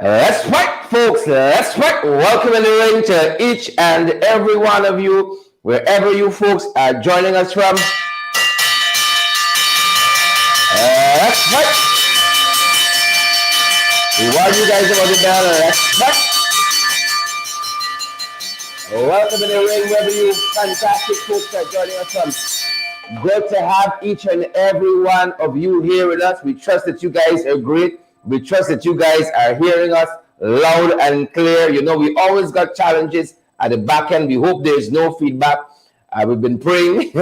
Let's fight, folks. Let's fight. Welcome in the ring to each and every one of you, wherever you folks are joining us from. Let's fight. We want you guys about the bell. Let's fight. Welcome in the ring, wherever you fantastic folks are joining us from. Good to have each and every one of you here with us. We trust that you guys are great. We trust that you guys are hearing us loud and clear. You know, we always got challenges at the back end. We hope there's no feedback. We've been praying.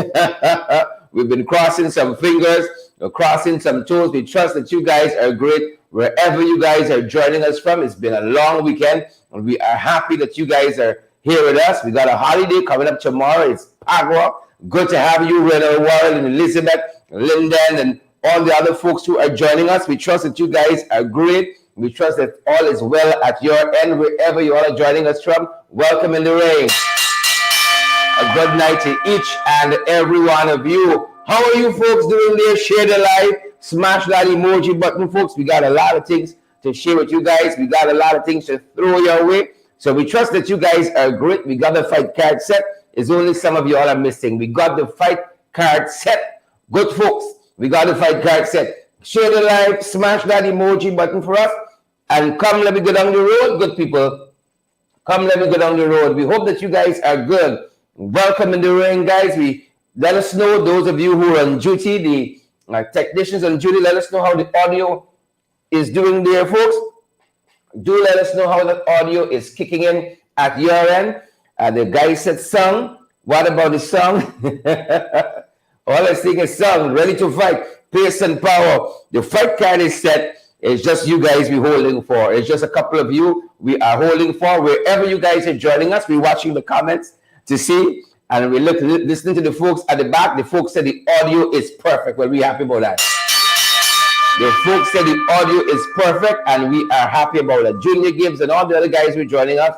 We've been crossing some fingers, crossing some toes. We trust that you guys are great wherever you guys are joining us from. It's been a long weekend, and we are happy that you guys are here with us. We got a holiday coming up tomorrow. It's Pagwa. Good to have you, Renal Warren and Elizabeth, Lyndon, and all the other folks who are joining us. We trust that you guys are great. We trust that all is well at your end, wherever you all are joining us from. Welcome in the ring. A good night to each and every one of you. How are you folks doing there? Share the live. Smash that emoji button, folks. We got a lot of things to share with you guys. We got a lot of things to throw your way. So we trust that you guys are great. We got the fight card set. It's only some of you all are missing. We got the fight card set. Good folks. We got the fight card set. Share the live, smash that emoji button for us, and come let me go down the road, good people. Come let me go down the road. We hope that you guys are good. Welcome in the ring, guys. Let us know, those of you who are on duty, the technicians on duty, let us know how the audio is doing there, folks. Do let us know how the audio is kicking in at your end. The guy said song. What about the song? All I sing is song, ready to fight, pace and power. The fight card is set. It's just you guys we're holding for. It's just a couple of you we are holding for. Wherever you guys are joining us, we're watching the comments to see. And we're listening to the folks at the back. The folks said the audio is perfect. Well, we're happy about that. The folks said the audio is perfect, and we are happy about it. Junior Gibbs and all the other guys who are joining us.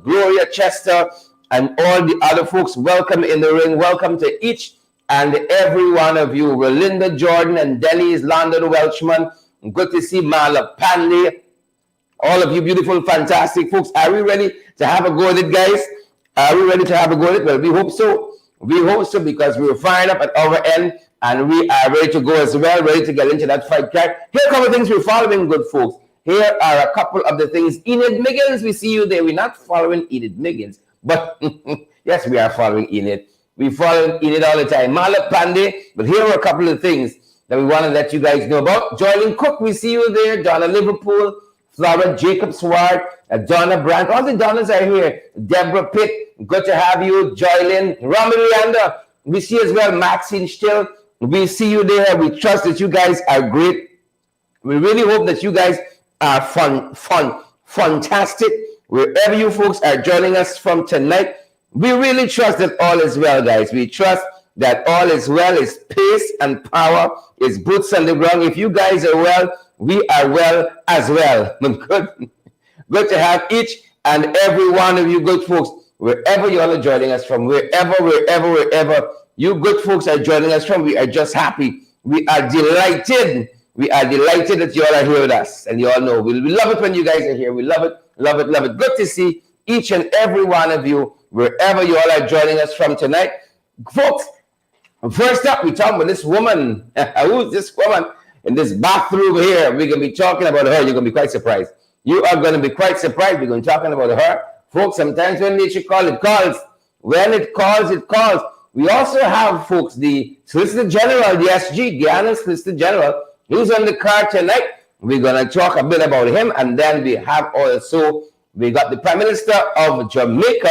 Gloria Chester and all the other folks, welcome in the ring. Welcome to each and every one of you. Relinda Jordan and Denny's London Welchman. Good to see Marla Panley. All of you beautiful, fantastic folks. Are we ready to have a go at it, guys? Are we ready to have a go at it? Well, we hope so. We hope so, because we're fired up at our end, and we are ready to go as well, ready to get into that fight card. Here are a couple of things we're following, good folks. Here are a couple of the things. Enid Miggins, we see you there. We're not following Enid Miggins, but yes, we are following Enid. We follow Enid all the time. Marla Pandey, but here are a couple of things that we want to let you guys know about. Joylyn Cook, we see you there. Donna Liverpool, Flora Jacob Swart, Donna Brandt. All the Donnas are here. Deborah Pitt, good to have you. Joylyn, Romy Leander, we see as well. Maxine Still, we see you there. We trust that you guys are great. We really hope that you guys are fantastic. Wherever you folks are joining us from tonight, we really trust that all is well, guys. We trust that all is well, is pace and power, is boots on the ground. If you guys are well, we are well as well. Good to have each and every one of you good folks, wherever you all are joining us from, wherever you good folks are joining us from, we are just happy. We are delighted. We are delighted that you all are here with us. And you all know, we love it when you guys are here. We love it, love it, love it. Good to see each and every one of you, wherever you all are joining us from tonight. Folks, first up, we're talking about this woman. Who's this woman in this bathroom here? We're going to be talking about her. You're going to be quite surprised. You are going to be quite surprised. We're going to be talking about her. Folks, sometimes when nature calls, it calls. When it calls, it calls. We also have, folks, the Solicitor General, the SG, Guyana Solicitor General, who's on the card tonight. We're going to talk a bit about him. And then we have also, we got the Prime Minister of Jamaica,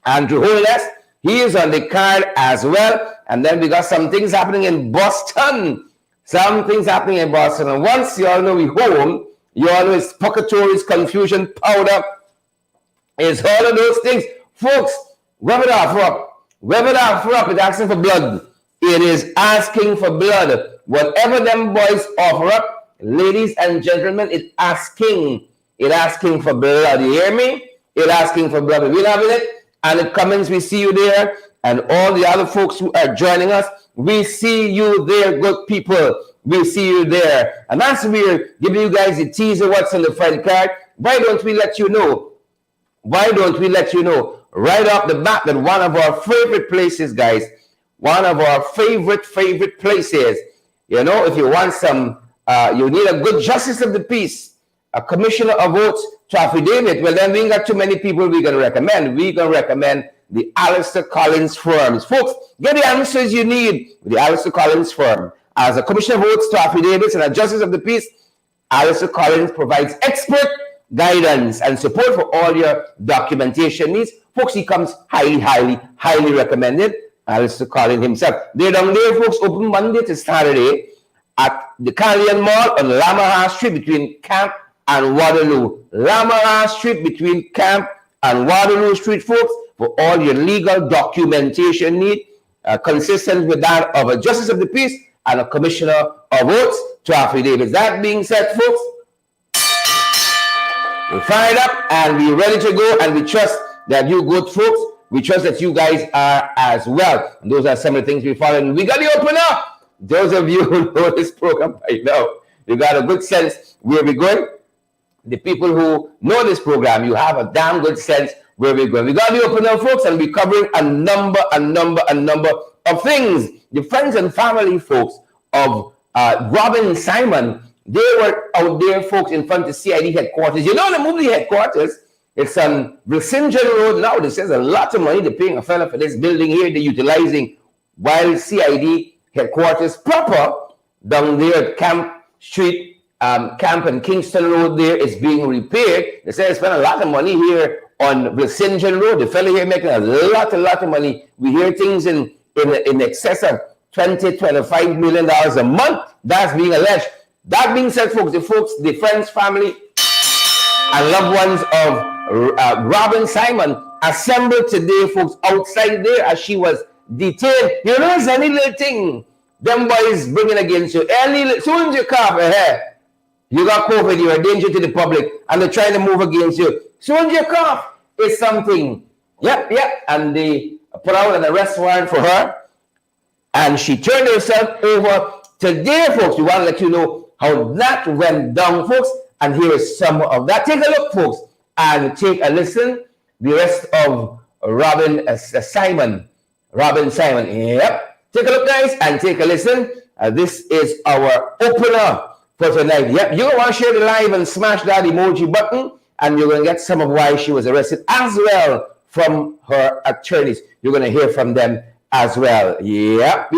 Andrew Holness. He is on the card as well. And then we got some things happening in Boston. Some things happening in Boston. And once you all know we home, you all know it's Puckatory's confusion powder. It's all of those things. Folks, rub it off up. Rub it off up. It's asking for blood. It is asking for blood. Whatever them boys offer up, ladies and gentlemen, it's asking. It asking for blood. You hear me? It asking for blood. We're having it. And the comments, we see you there. And all the other folks who are joining us, we see you there, good people. We see you there. And that's we're giving you guys a teaser what's on the fight card. why don't we let you know? Why don't we let you know right off the bat that one of our favorite places, guys, one of our favorite places, you know, if you want some, you need a good justice of the peace, a commissioner of votes to affidavit, well, then we ain't got too many people we're going to recommend. We're going to recommend the Alistair Collins firms. Folks, get the answers you need with the Alistair Collins firm. As a commissioner of votes to affidavits and a justice of the peace, Alistair Collins provides expert guidance and support for all your documentation needs. Folks, he comes highly recommended. Alistair Collins himself. They're down there, folks, open Monday to Saturday at the Carlian Mall on Lamaha Street between Camp and Waterloo. Lamaha Street between Camp and Waterloo Street, folks, for all your legal documentation need, consistent with that of a justice of the peace and a commissioner of votes to affidavits. That being said, folks, we're fired up and we're ready to go, and we trust that you good folks, we trust that you guys are as well. And those are some of the things we follow. We got the opener. Those of you who know this program by now, you got a good sense where we're going. The people who know this program, you have a damn good sense where we're going. We got the opener, folks, and we're covering a number of things. The friends and family, folks, of Robin Simon, they were out there, folks, in front of CID headquarters. You know, they moved the headquarters. It's on St. Road now. This is a lot of money they're paying a fella for this building here. They're utilizing while CID headquarters proper down there at Camp Street, Camp and Kingston Road there is being repaired. They say they spent a lot of money here on St. Road. The fella here making a lot of money. We hear things in excess of $20-25 million a month. That's being alleged. That being said, folks, the friends, family, and loved ones of Robin Simon assembled today, folks, outside there as she was detained. You know, it's any little thing them boys bringing against you. Soon as you cough a hair, you got COVID, you're a danger to the public, and they're trying to move against you. Soon as you cough, it's something. Yep. And they put out an arrest warrant for her, and she turned herself over. Today, folks, we want to let you know how that went down, folks, and here is some of that. Take a look, folks, and take a listen. The rest of Robin Simon. Yep. Take a look, guys, and take a listen. This is our opener for tonight. Yep. You're going to want to share the live and smash that emoji button, and you're going to get some of why she was arrested as well from her attorneys. You're going to hear from them as well. Yep.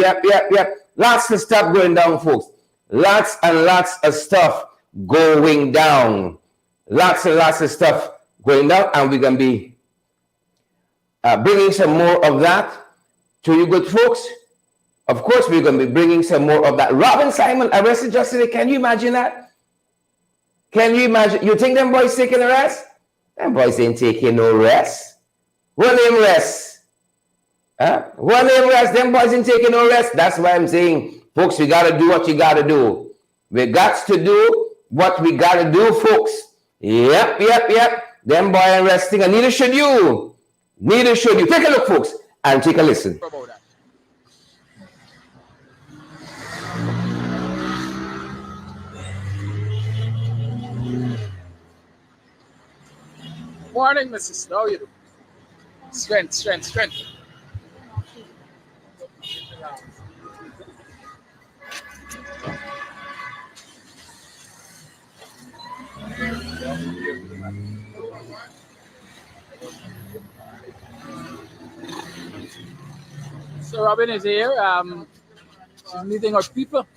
Lots of stuff going down, folks. Lots and lots of stuff going down. Lots and lots of stuff going down, and we're going to be bringing some more of that to you good folks. Of course, we're going to be bringing some more of that. Robin Simon arrested yesterday. Can you imagine that? Can you imagine? You think them boys taking a rest? Them boys ain't taking no rest. What name rest? Huh? What name rest? Them boys ain't taking no rest. That's why I'm saying, folks, we got to do what you got to do. We got to do what we got to do, folks. Yep. Them boys ain't resting, and neither should you. Neither should you. Take a look, folks, and take a listen. Morning, Mrs. How you do? Strength. So Robin is here. She's meeting our people.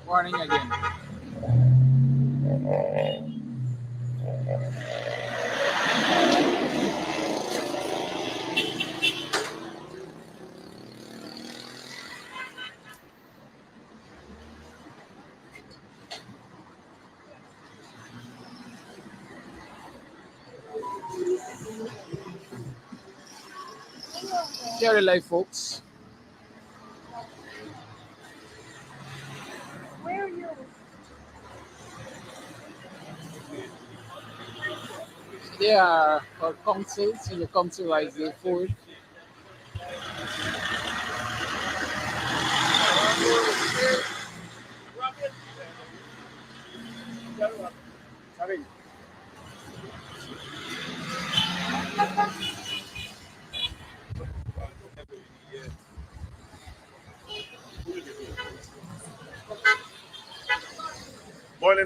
Warning again. Share the live, folks. Where are you? They are our counsel, senior counsel Isaiah Ford.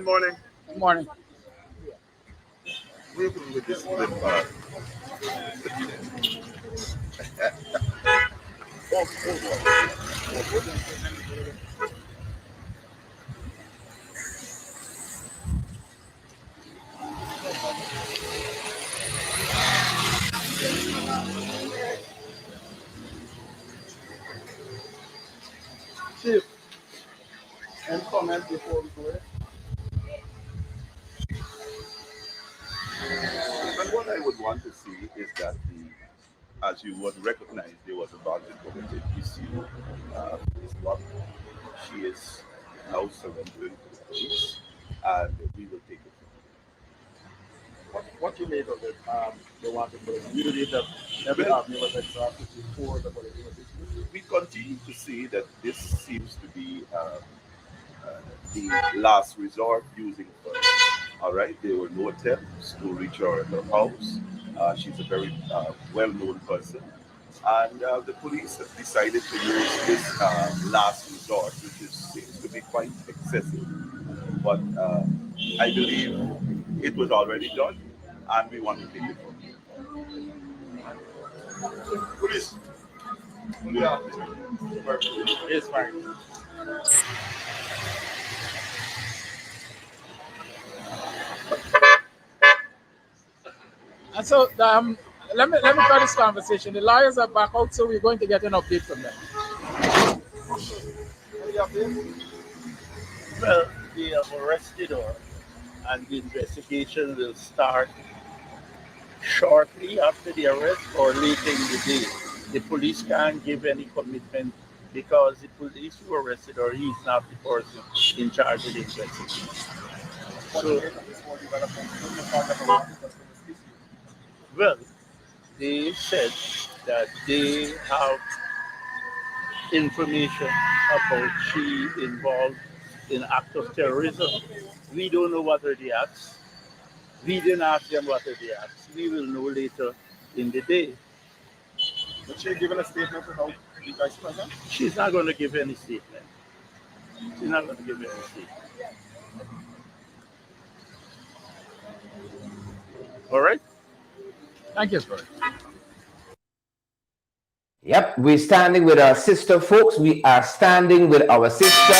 Morning. Good morning. Working with this flip bar. Chief, any comments before we go ahead? And what I would want to see is that as you would recognize, there was a budget committed issue. Is what she is now surrendering to the police, and we will take it from What you made of it? They wanted to you believe that every avenue was exhausted before the political was issued? there. We continue to see that this seems to be the last resort using force. All right, there were no attempts to reach her at her house. She's a very well-known person, and the police have decided to use this last resort, which seems to be quite excessive. But I believe it was already done, and we want to take it from here. Police. Yeah. It's fine. And so let me cut this conversation. The lawyers are back out, so we're going to get an update from them. Well, they have arrested her, and the investigation will start shortly after the arrest or later in the day. The police can't give any commitment because the police who arrested her, he is not the person in charge of the investigation. So, well, they said that they have information about she involved in act of terrorism. We don't know what are the acts. We didn't ask them what are the acts. We will know later in the day. But she given a statement about the vice president? She's not going to give any statement. She's not going to give any statement. All right? Thank you, sir. Yep, we're standing with our sister, folks. We are standing with our sister.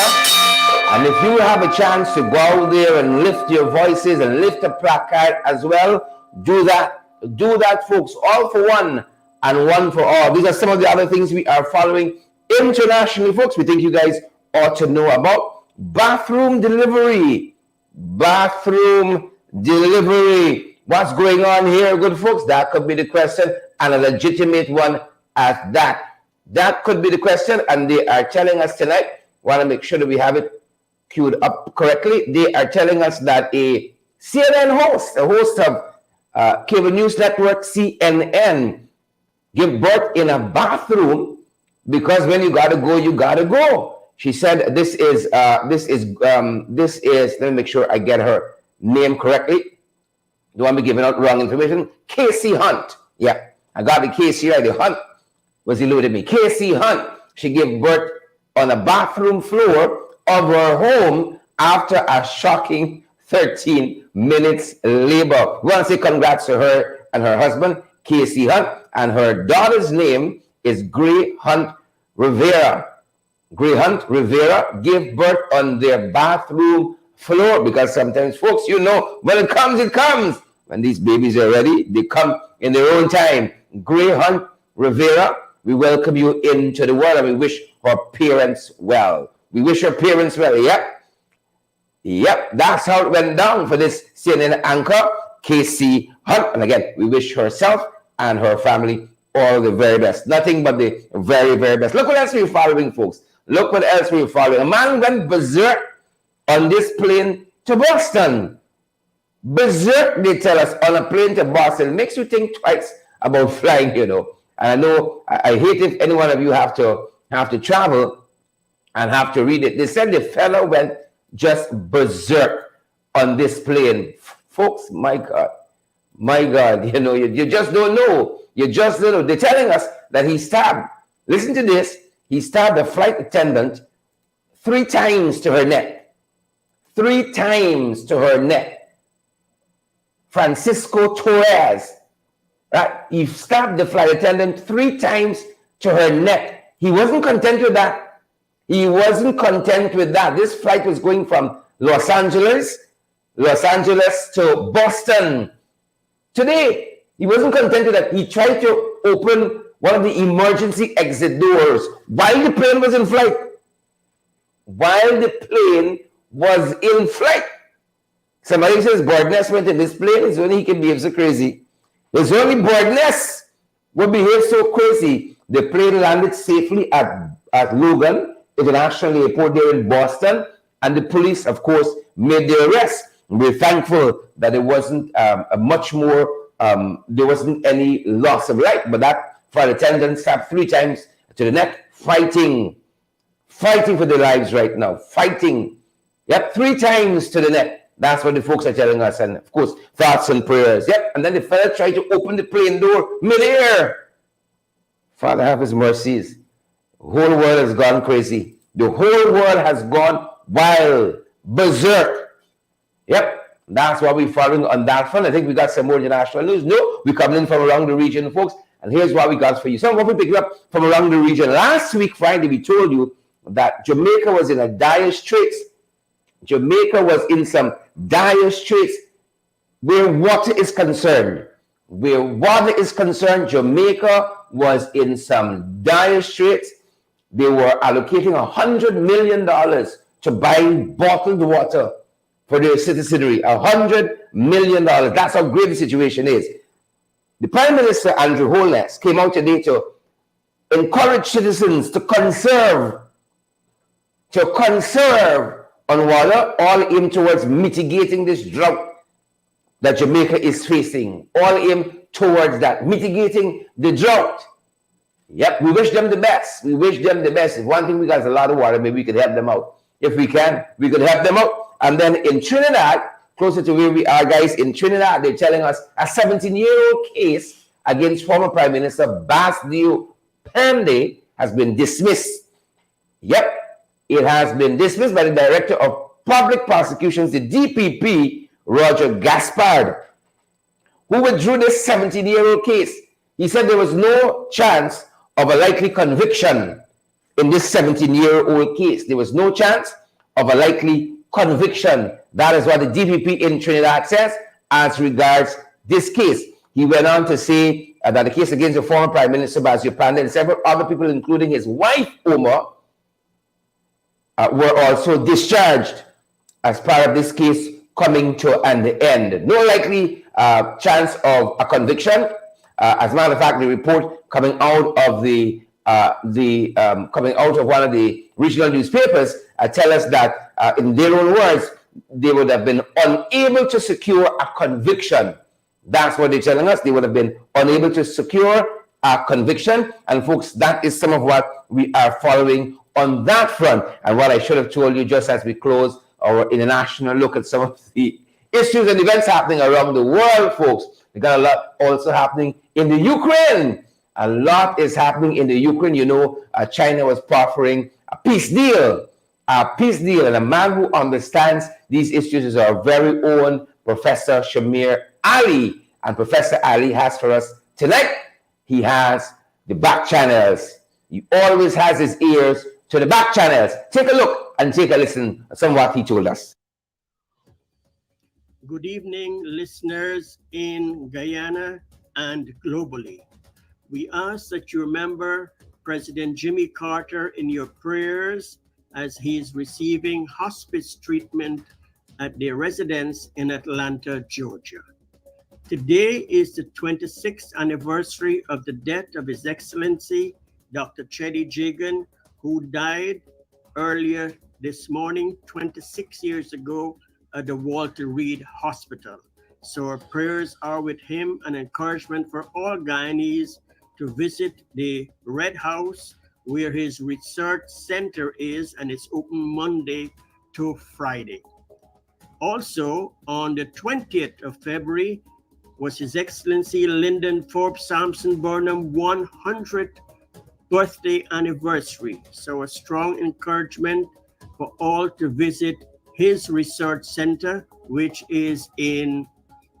And if you have a chance to go out there and lift your voices and lift a placard as well, do that. Do that, folks. All for one and one for all. These are some of the other things we are following internationally, folks. We think you guys ought to know about bathroom delivery. Bathroom delivery. What's going on here, good folks? That could be the question, and a legitimate one at that. That could be the question, and they are telling us tonight. Want to make sure that we have it queued up correctly. They are telling us that a CNN host, a host of Cable News Network, CNN, give birth in a bathroom because when you gotta go, you gotta go. She said this is, let me make sure I get her name correctly. Don't want me giving out wrong information. Casey Hunt. Yeah, I got the Casey right. The Hunt was eluding me. Casey Hunt. She gave birth on a bathroom floor of her home after a shocking 13 minutes labor. We want to say congrats to her and her husband, Casey Hunt, and her daughter's name is Gray Hunt Rivera. Gray Hunt Rivera gave birth on their bathroom floor because sometimes, folks, you know, when it comes, it comes. When these babies are ready, they come in their own time. Gray Hunt Rivera, we welcome you into the world and we wish her parents well. We wish her parents well. Yep, that's how it went down for this CNN anchor, Casey Hunt. And again, we wish herself and her family all the very best. Nothing but the very, very best. Look what else we're following, folks. Look what else we're following. A man went berserk on this plane to Boston. Berserk, they tell us, on a plane to Boston. It makes you think twice about flying, you know. And I know, I hate if any one of you have to travel and have to read it. They said the fellow went just berserk on this plane. Folks, my God, you know, you just don't know. You just don't know. They're telling us that he stabbed, listen to this, he stabbed a flight attendant 3 times to her neck. 3 times to her neck. Francisco Torres, right? He stabbed the flight attendant 3 times to her neck. He wasn't content with that. He wasn't content with that. This flight was going from Los Angeles to Boston. Today, he wasn't content with that. He tried to open one of the emergency exit doors while the plane was in flight. While the plane was in flight. Somebody says Boardness went in this plane. It's only he can behave so crazy. It's only Boardness would behave so crazy. The plane landed safely at Logan International Airport there in Boston, and the police, of course, made their arrest. We're thankful that there wasn't there wasn't any loss of life, but that flight attendant stabbed 3 times to the neck, fighting for their lives right now, fighting. Yep, 3 times to the neck. That's what the folks are telling us, and of course, thoughts and prayers. Yep, and then the fella tried to open the plane door midair. Father, have his mercies. The whole world has gone crazy. The whole world has gone wild, berserk. Yep, that's what we're following on that front. I think we got some more international news. No, we're coming in from around the region, folks, and here's what we got for you. Some of what we picked up from around the region. Last week, Friday, we told you that Jamaica was in a dire straits. Jamaica was in some dire straits where water is concerned. Where water is concerned, Jamaica was in some dire straits. They were allocating $100 million to buying bottled water for their citizenry. $100 million. That's how grave the situation is. The Prime Minister, Andrew Holness, came out today to encourage citizens to conserve on water, all aimed towards mitigating this drought that Jamaica is facing. All aimed towards that, mitigating the drought. Yep, we wish them the best. We wish them the best. If one thing we got is a lot of water, maybe we could help them out. If we can, we could help them out. And then in Trinidad, closer to where we are, guys, in Trinidad, they're telling us a 17-year-old case against former Prime Minister Basdio Pende has been dismissed. Yep. It has been dismissed by the Director of Public Prosecutions, the DPP, Roger Gaspard, who withdrew this 17-year-old case. He said there was no chance of a likely conviction in this 17-year-old case. There was no chance of a likely conviction. That is what the DPP in Trinidad says as regards this case. He went on to say that the case against the former Prime Minister Basdio Pande and several other people, including his wife, Omar, were also discharged as part of this case coming to an end. No likely chance of a conviction. As a matter of fact, the report coming out of coming out of one of the regional newspapers tell us that in their own words, they would have been unable to secure a conviction That's what they're telling us. They would have been unable to secure a conviction. And folks, that is some of what we are following on that front. And what I should have told you just as we close our international look at some of the issues and events happening around the world, folks. We got a lot also happening in the Ukraine. A lot is happening in the Ukraine. You know, China was proffering a peace deal. And a man who understands these issues is our very own Professor Shamir Ali. And Professor Ali has for us tonight, he has the back channels. He always has his ears to the back channels. Take a look and take a listen to some of what he told us. Good evening, listeners in Guyana and globally. We ask that you remember President Jimmy Carter in your prayers as he is receiving hospice treatment at their residence in Atlanta, Georgia. Today is the 26th anniversary of the death of His Excellency, Dr. Cheddi Jagan, who died earlier this morning, 26 years ago, at the Walter Reed Hospital. So our prayers are with him and encouragement for all Guyanese to visit the Red House, where his research center is, and it's open Monday to Friday. Also, on the 20th of February was His Excellency Lyndon Forbes Sampson Burnham 100th birthday anniversary. So a strong encouragement for all to visit his research center, which is in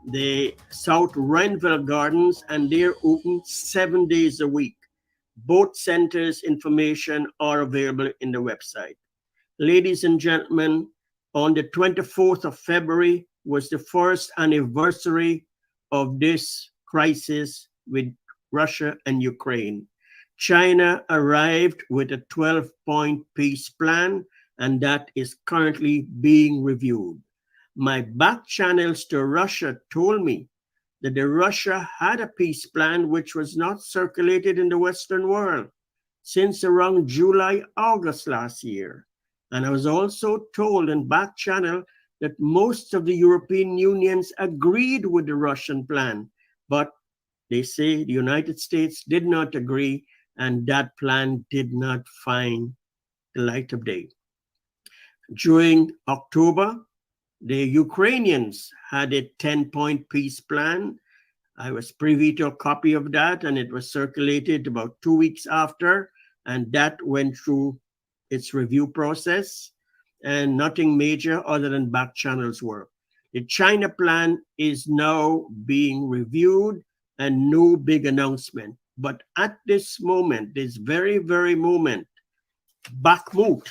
the South Renville Gardens, and they're open 7 days a week. Both centers' information are available in the website. Ladies and gentlemen, on the 24th of February was the first anniversary of this crisis with Russia and Ukraine. China arrived with a 12-point peace plan, and that is currently being reviewed. My back channels to Russia told me that Russia had a peace plan which was not circulated in the Western world since around July, August last year. And I was also told in back channel that most of the European unions agreed with the Russian plan, but they say the United States did not agree, and that plan did not find the light of day. During October, the Ukrainians had a 10-point peace plan. I was privy to a copy of that, and it was circulated about 2 weeks after, and that went through its review process, and nothing major other than back channels work. The China plan is now being reviewed, and no big announcement. But at this moment, this very, very moment, Bakhmut,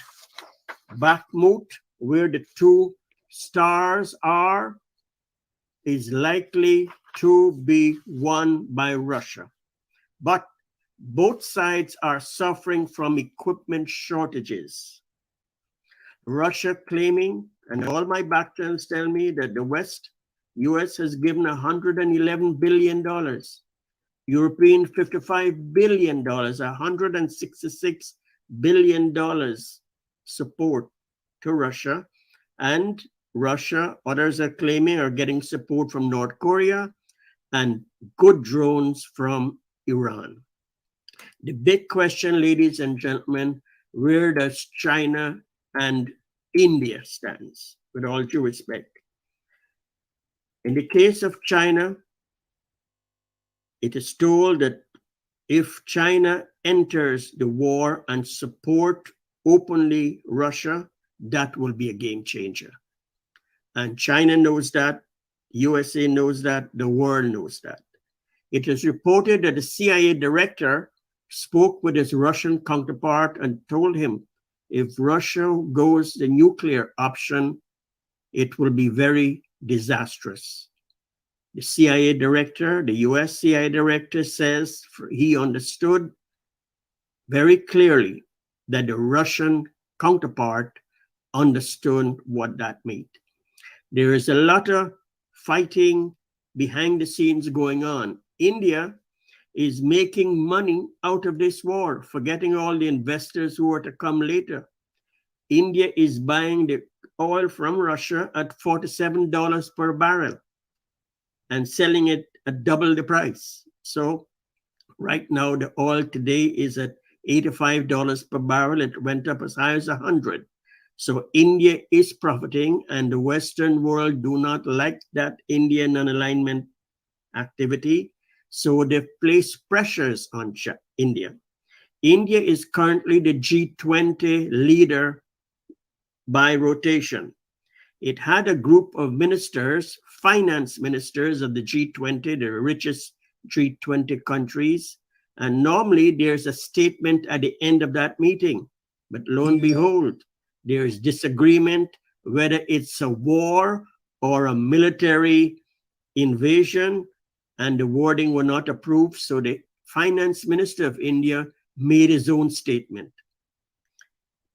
where the two stars are, is likely to be won by Russia. But both sides are suffering from equipment shortages. Russia claiming, and all my back channels tell me that the West, US has given $111 billion, European $55 billion, $166 billion support to Russia. And Russia, others are claiming, are getting support from North Korea and good drones from Iran. The big question, ladies and gentlemen, where does China and India stand, with all due respect? In the case of China, it is told that if China enters the war and support openly Russia, that will be a game changer. And China knows that, USA knows that, the world knows that. It is reported that the CIA director spoke with his Russian counterpart and told him if Russia goes the nuclear option, it will be very disastrous. The CIA director, the US CIA director, says he understood very clearly that the Russian counterpart understood what that meant. There is a lot of fighting behind the scenes going on. India is making money out of this war, forgetting all the investors who are to come later. India is buying the oil from Russia at $47 per barrel. and selling it at double the price. So right now, the oil today is at $85 per barrel. It went up as high as 100. So India is profiting, and the Western world do not like that Indian non-alignment activity. So they've placed pressures on India. India is currently the G20 leader by rotation. It had a group of ministers, finance ministers of the G20, the richest G20 countries. And normally there's a statement at the end of that meeting. But lo and behold, there's disagreement whether it's a war or a military invasion, and the wording were not approved. So the finance minister of India made his own statement.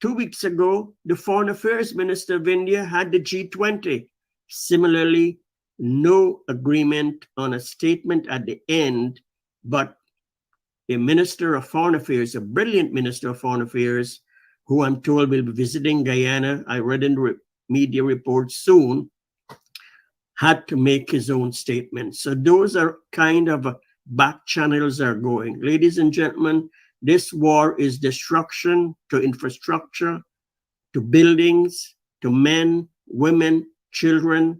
2 weeks ago, the foreign affairs minister of India had the G20. Similarly, no agreement on a statement at the end, but a minister of foreign affairs, a brilliant minister of foreign affairs, who I'm told will be visiting Guyana, I read in the media reports soon, had to make his own statement. So those are kind of back channels are going. Ladies and gentlemen, this war is destruction to infrastructure, to buildings, to men, women, children,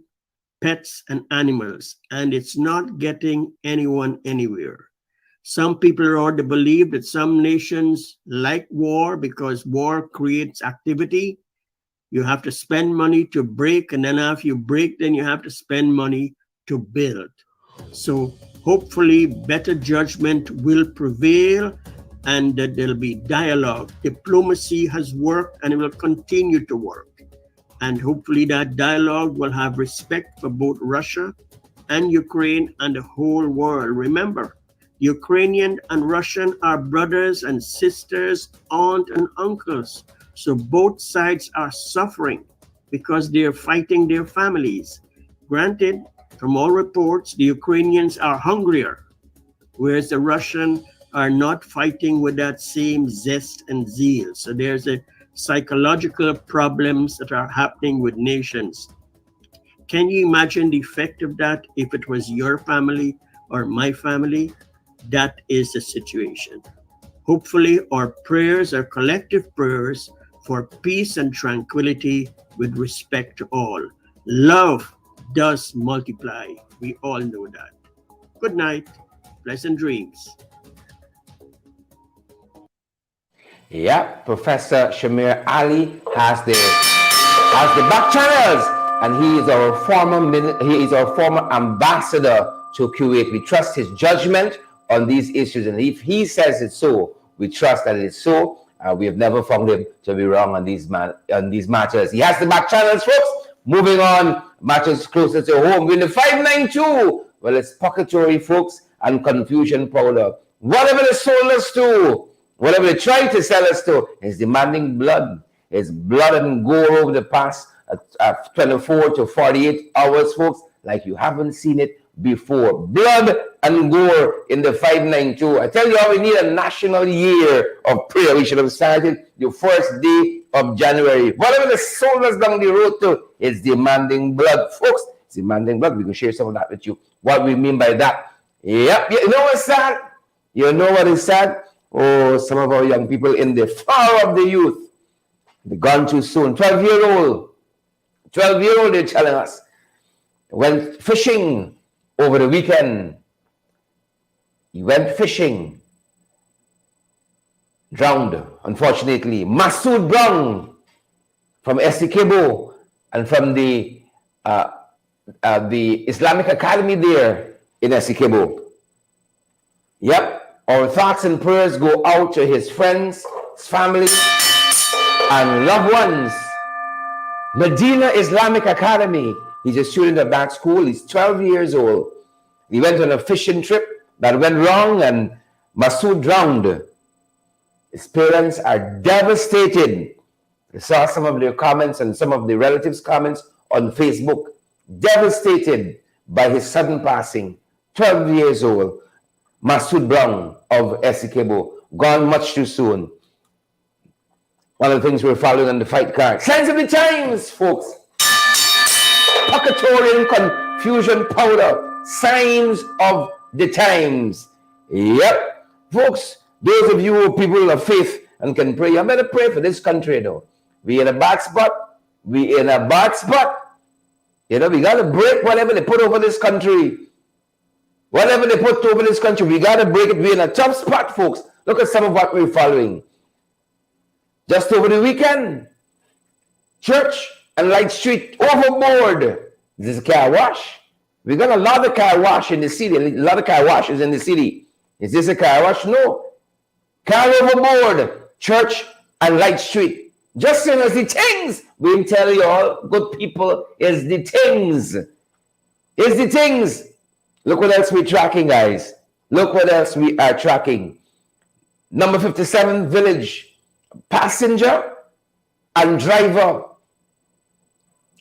pets, and animals. And it's not getting anyone anywhere. Some people are already believe that some nations like war because war creates activity. You have to spend money to break, and then after you break, then you have to spend money to build. So hopefully better judgment will prevail, and that there'll be dialogue. Diplomacy has worked and it will continue to work. And hopefully that dialogue will have respect for both Russia and Ukraine and the whole world. Remember, Ukrainian and Russian are brothers and sisters, aunt and uncles. So both sides are suffering because they're fighting their families. Granted, from all reports, the Ukrainians are hungrier, whereas the Russians are not fighting with that same zest and zeal. So there's a psychological problems that are happening with nations. Can you imagine the effect of that if it was your family or my family? That is the situation. Hopefully our prayers are collective prayers for peace and tranquility with respect to all. Love does multiply. We all know that. Good night. Pleasant dreams. Yeah, Professor Shamir Ali has the back channels, and he is our former ambassador to Kuwait. We trust his judgment on these issues, and if he says it's so, we trust that it is so. We have never found him to be wrong on these matters. He has the back channels, folks. Moving on, matters closer to home. We're in the 592. Well, it's Puckatory, folks, and confusion powder. Whatever they sold us to, whatever they try to sell us to, is demanding blood. It's blood and gore over the past 24 to 48 hours, folks, like you haven't seen it before. Blood and gore in the 592. I tell you how we need a national year of prayer. We should have started the first day of January. Whatever the sold us down the road to is demanding blood, folks. It's demanding blood. We can share some of that with you. What we mean by that. Yep. You know what's sad? You know what is sad? Oh, some of our young people in the flower of the youth, they gone too soon. 12-year-old, they're telling us, went fishing over the weekend. He went fishing, drowned, unfortunately. Masood Brown from Escalation and from the Islamic Academy there in Escalation. Yep. Our thoughts and prayers go out to his friends, his family, and loved ones. Medina Islamic Academy. He's a student of that school. He's 12 years old. He went on a fishing trip that went wrong, and Masood drowned. His parents are devastated. I saw some of their comments and some of the relatives' comments on Facebook. Devastated by his sudden passing. 12 years old. Masood Brown of Escalation, gone much too soon. One of the things we're following on the fight card. Signs of the times, folks. Puckatory confusion powder. signs of the times. Yep. Folks, those of you people of faith and can pray, you better pray for this country though. We in a bad spot. We in a bad spot. You know, we got to break whatever they put over this country. Whatever they put over this country, we got to break it. We're in a tough spot, folks. Look at some of what we're following. Just over the weekend, Church and Light Street overboard. This is a car wash. We got a lot of car wash in the city. A lot of car washes in the city. Is this a car wash? No. Car overboard. Church and Light Street. Just same as the things. We tell you all, good people, is the things. Is the things. Look what else we're tracking, guys. Look what else we are tracking. Number 57, Village. Passenger and driver.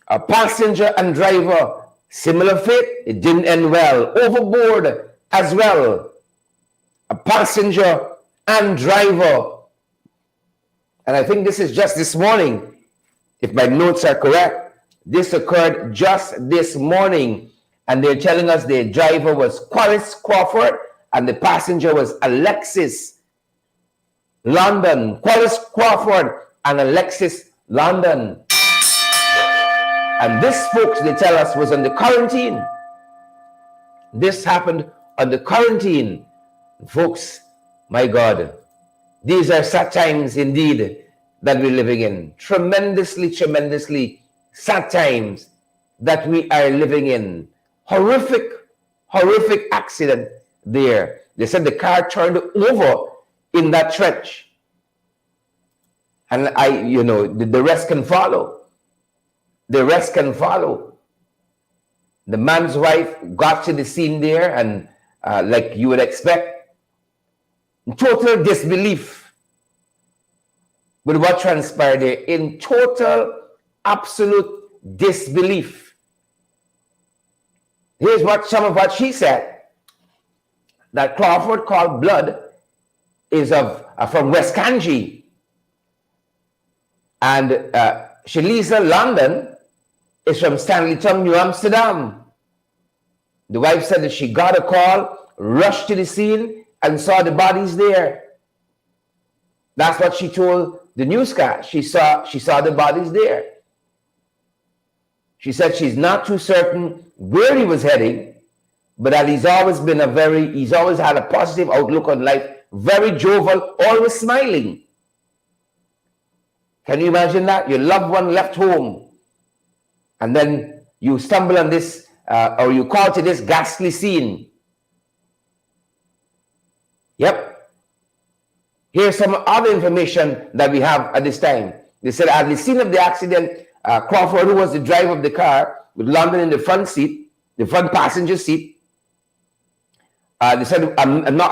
A passenger and driver. Similar fate. It didn't end well. Overboard as well. A passenger and driver. And I think this is just this morning. If my notes are correct, this occurred just this morning. And they're telling us the driver was Qualis Crawford and the passenger was Alexis London. Qualis Crawford and Alexis London. And this, folks, they tell us, was on the quarantine. This happened on the quarantine. Folks, my God, these are sad times indeed that we're living in. Tremendously, tremendously sad times that we are living in. Horrific, horrific accident there. They said the car turned over in that trench. And the rest can follow. The rest can follow. The man's wife got to the scene there and like you would expect, in total disbelief with what transpired there. In total, absolute disbelief. Here's some of what she said. That Crawford called blood is from West Kanji. And Shalisa London is from Stanleyton, New Amsterdam. The wife said that she got a call, rushed to the scene, and saw the bodies there. That's what she told the newscast. She saw the bodies there. She said she's not too certain where he was heading, but that he's always had a positive outlook on life, very jovial, always smiling. Can you imagine that? Your loved one left home, and then you stumble on this, or you call to this ghastly scene. Yep. Here's some other information that we have at this time. They said at the scene of the accident, Crawford, who was the driver of the car, with London in the front seat, the front passenger seat. They said a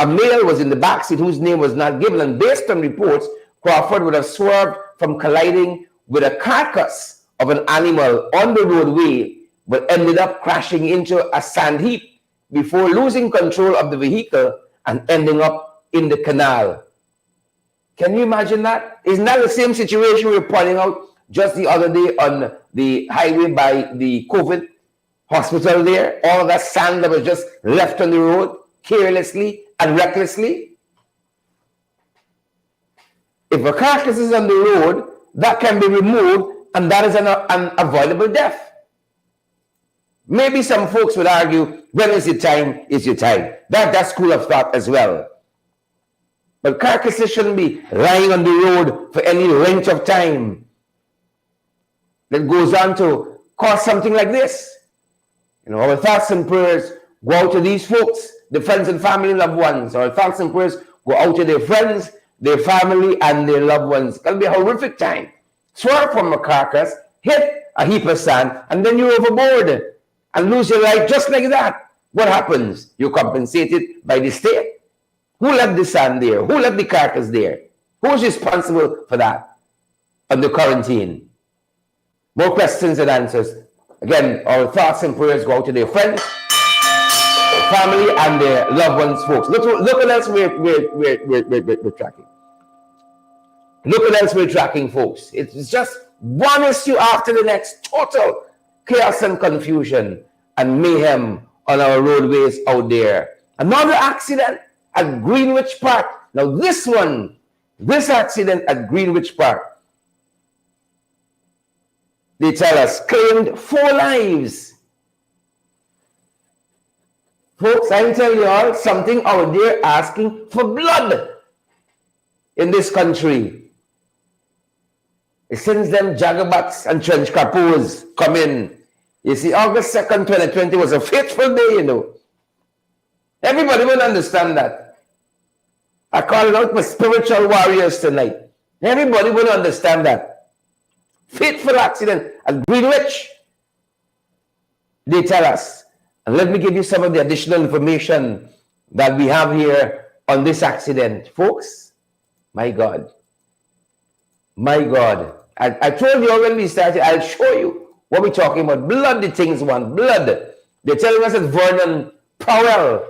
male was in the back seat whose name was not given. And based on reports, Crawford would have swerved from colliding with a carcass of an animal on the roadway, but ended up crashing into a sand heap before losing control of the vehicle and ending up in the canal. Can you imagine that? Isn't that the same situation we were pointing out just the other day on the highway by the COVID hospital there? All of that sand that was just left on the road carelessly and recklessly. If a carcass is on the road, that can be removed, and that is an avoidable death. Maybe some folks would argue, when is your time, is your time. That's school of thought as well. But carcasses shouldn't be lying on the road for any length of time that goes on to cause something like this. Our thoughts and prayers go out to these folks, the friends and family, loved ones. Our thoughts and prayers go out to their friends, their family, and their loved ones. It's going to be a horrific time. Swerve from a carcass, hit a heap of sand, and then you're overboard and lose your life just like that. What happens? You're compensated by the state. Who left the sand there? Who left the carcass there? Who's responsible for that? On the quarantine. More questions and answers. Again, our thoughts and prayers go out to their friends, their family, and their loved ones, folks. Look what else we're tracking. Look what else we're tracking, folks. It's just one issue after the next. Total chaos and confusion and mayhem on our roadways out there. Another accident at Greenwich Park. Now this accident at Greenwich Park, they tell us, claimed 4 lives. Folks, I tell you all something out there asking for blood in this country. Since them jagabats and trench capos come in, you see, August 2nd, 2020 was a fateful day, you know. Everybody will understand that. I call it out my spiritual warriors tonight. Everybody will understand that. Fateful accident at Greenwich, they tell us. And let me give you some of the additional information that we have here on this accident. Folks, my God. My God. I told you when we started, I'll show you what we're talking about. Blood, the things want. Blood. They're telling us that Vernon Powell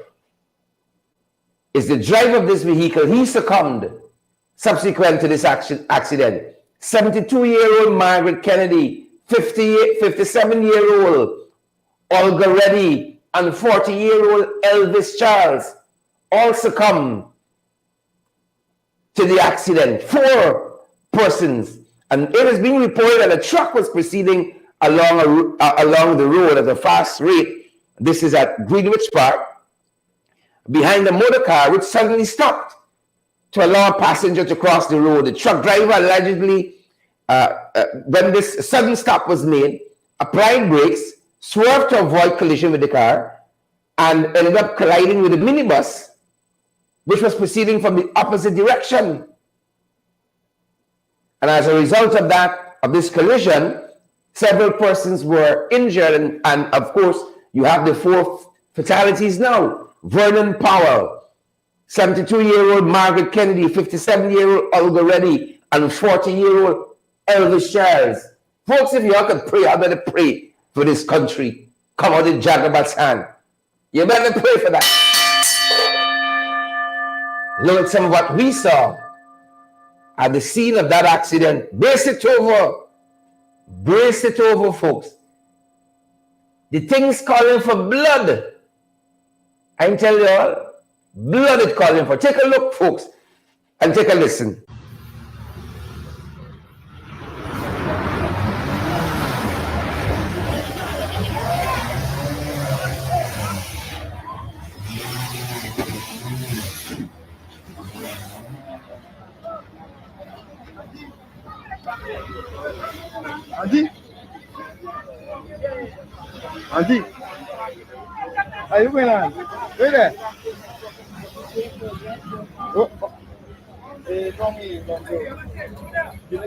is the driver of this vehicle. He succumbed subsequent to this accident. 72-year-old Margaret Kennedy, 57-year-old Olga Reddy, and 40-year-old Elvis Charles all succumbed to the accident. 4 persons. And it is being reported that a truck was proceeding along the road at a fast rate. This is at Greenwich Park, behind a motor car which suddenly stopped to allow a passenger to cross the road. The truck driver allegedly, when this sudden stop was made, applied brakes, swerved to avoid collision with the car, and ended up colliding with a minibus which was proceeding from the opposite direction. And as a result of this collision, several persons were injured, and of course, you have the 4 fatalities now. Vernon Powell, 72-year-old Margaret Kennedy, 57-year-old Olga Reddy, and 40-year-old Elvis Charles. Folks, if y'all could pray, I better pray for this country. Come out in Jagabat's hand. You better pray for that. Look at some of what we saw at the scene of that accident. Brace it over. Brace it over, folks. The thing's calling for blood. I can tell you all, blood is calling for. Take a look, folks, and take a listen. Andy, are you going on? Wait there. Oh. Call me, you know,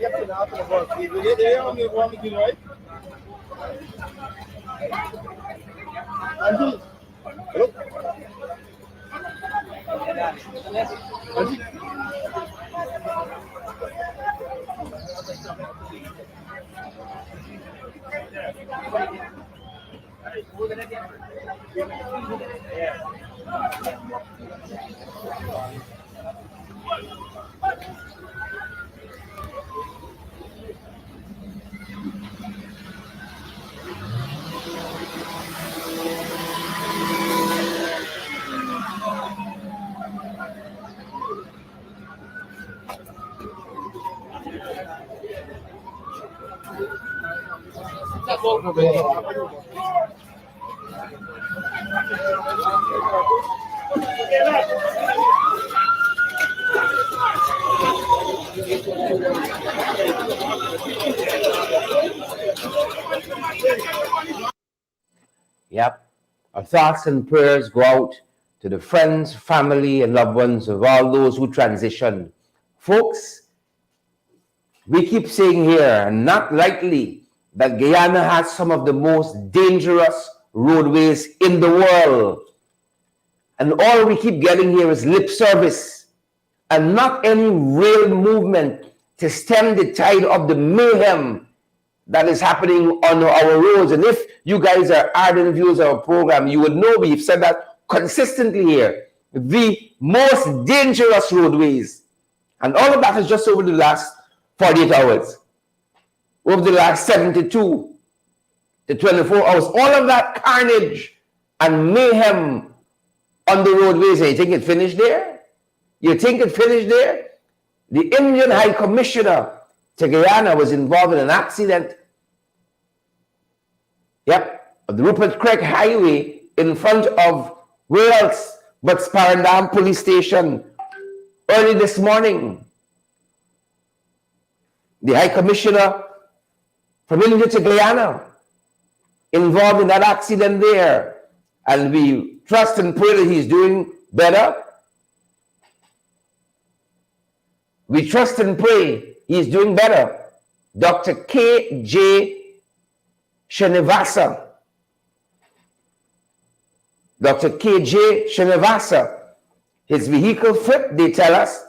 get to the house of the bus. They only want me to, right? Andy, hello? Andy? Yep. Our thoughts and prayers go out to the friends, family, and loved ones of all those who transitioned. Folks, we keep saying here, and not lightly, that Guyana has some of the most dangerous roadways in the world. And all we keep getting here is lip service and not any real movement to stem the tide of the mayhem that is happening on our roads. And if you guys are ardent viewers of our program, you would know we've said that consistently here. The most dangerous roadways. And all of that is just over the last 48 hours. Over the last 72 to 24 hours. All of that carnage and mayhem on the roadways. And you think it finished there? You think it finished there? The Indian High Commissioner to Guyana was involved in an accident. Yep, on the Rupert Craig Highway in front of where else but Sparandam Police Station early this morning. The High Commissioner from India to Guyana involved in that accident there. And we trust and pray that he's doing better. We trust and pray he's doing better. Dr. K.J. Srinivasa. Dr. K.J. Srinivasa. His vehicle flipped, they tell us,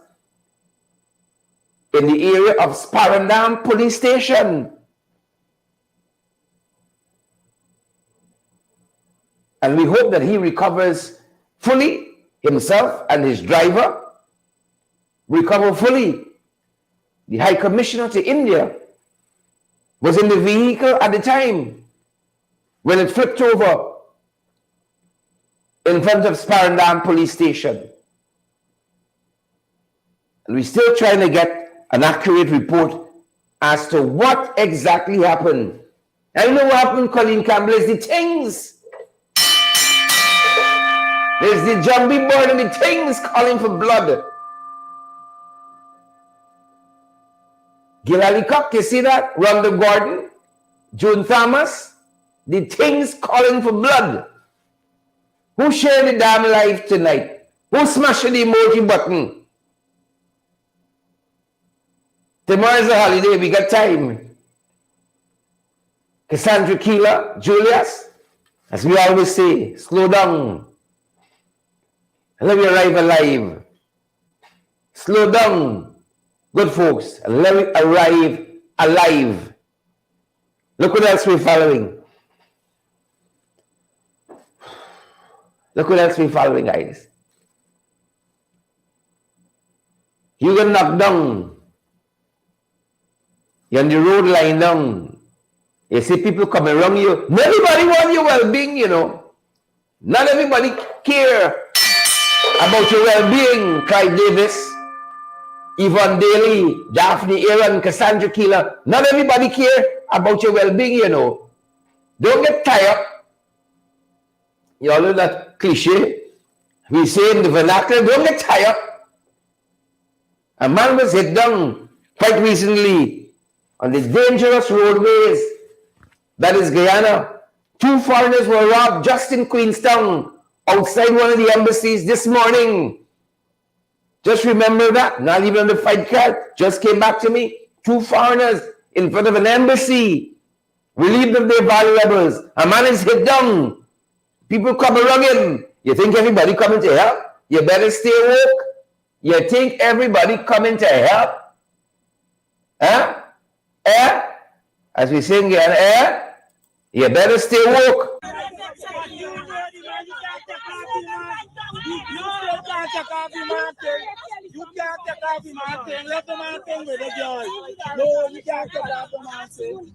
in the area of Sparandam Police Station. And we hope that he recovers fully, himself and his driver recover fully. The High Commissioner to India was in the vehicle at the time when it flipped over in front of Sparandam Police Station. And we're still trying to get an accurate report as to what exactly happened. I know what happened, Colleen Campbell, is the things. There's the zombie bird and the things calling for blood. Gilali Cock, you see that? Rhonda Gordon, June Thomas, the things calling for blood. Who shared the damn life tonight? Who smashed the emoji button? Tomorrow is a holiday, we got time. Cassandra Keeler, Julius, as we always say, slow down. Let me arrive alive. Slow down, good folks, and let me arrive alive. Look what else we're following. Look what else we're following, guys. You get knocked down. You're on the road lying down. You see people coming around you. Not everybody wants your well-being, you know. Not everybody care about your well-being. Clyde Davis, Yvonne Daly, Daphne Aaron, Cassandra Keeler. Not everybody care about your well-being, you know. Don't get tired. You all know that cliche. We say in the vernacular, don't get tired. A man was hit down quite recently on the dangerous roadways that is Guyana. 2 foreigners were robbed just in Queenstown outside one of the embassies this morning. Just remember that. Not even on the fight card. Just came back to me. 2 foreigners in front of an embassy, relieved of their valuables. A man is hit down. People come around him. You think everybody coming to help? You better stay woke. You think everybody coming to help? Huh? As we sing again, you better stay woke. You can't take off the mountain. Let the mountain with the joy. No, you can't take off the mountain.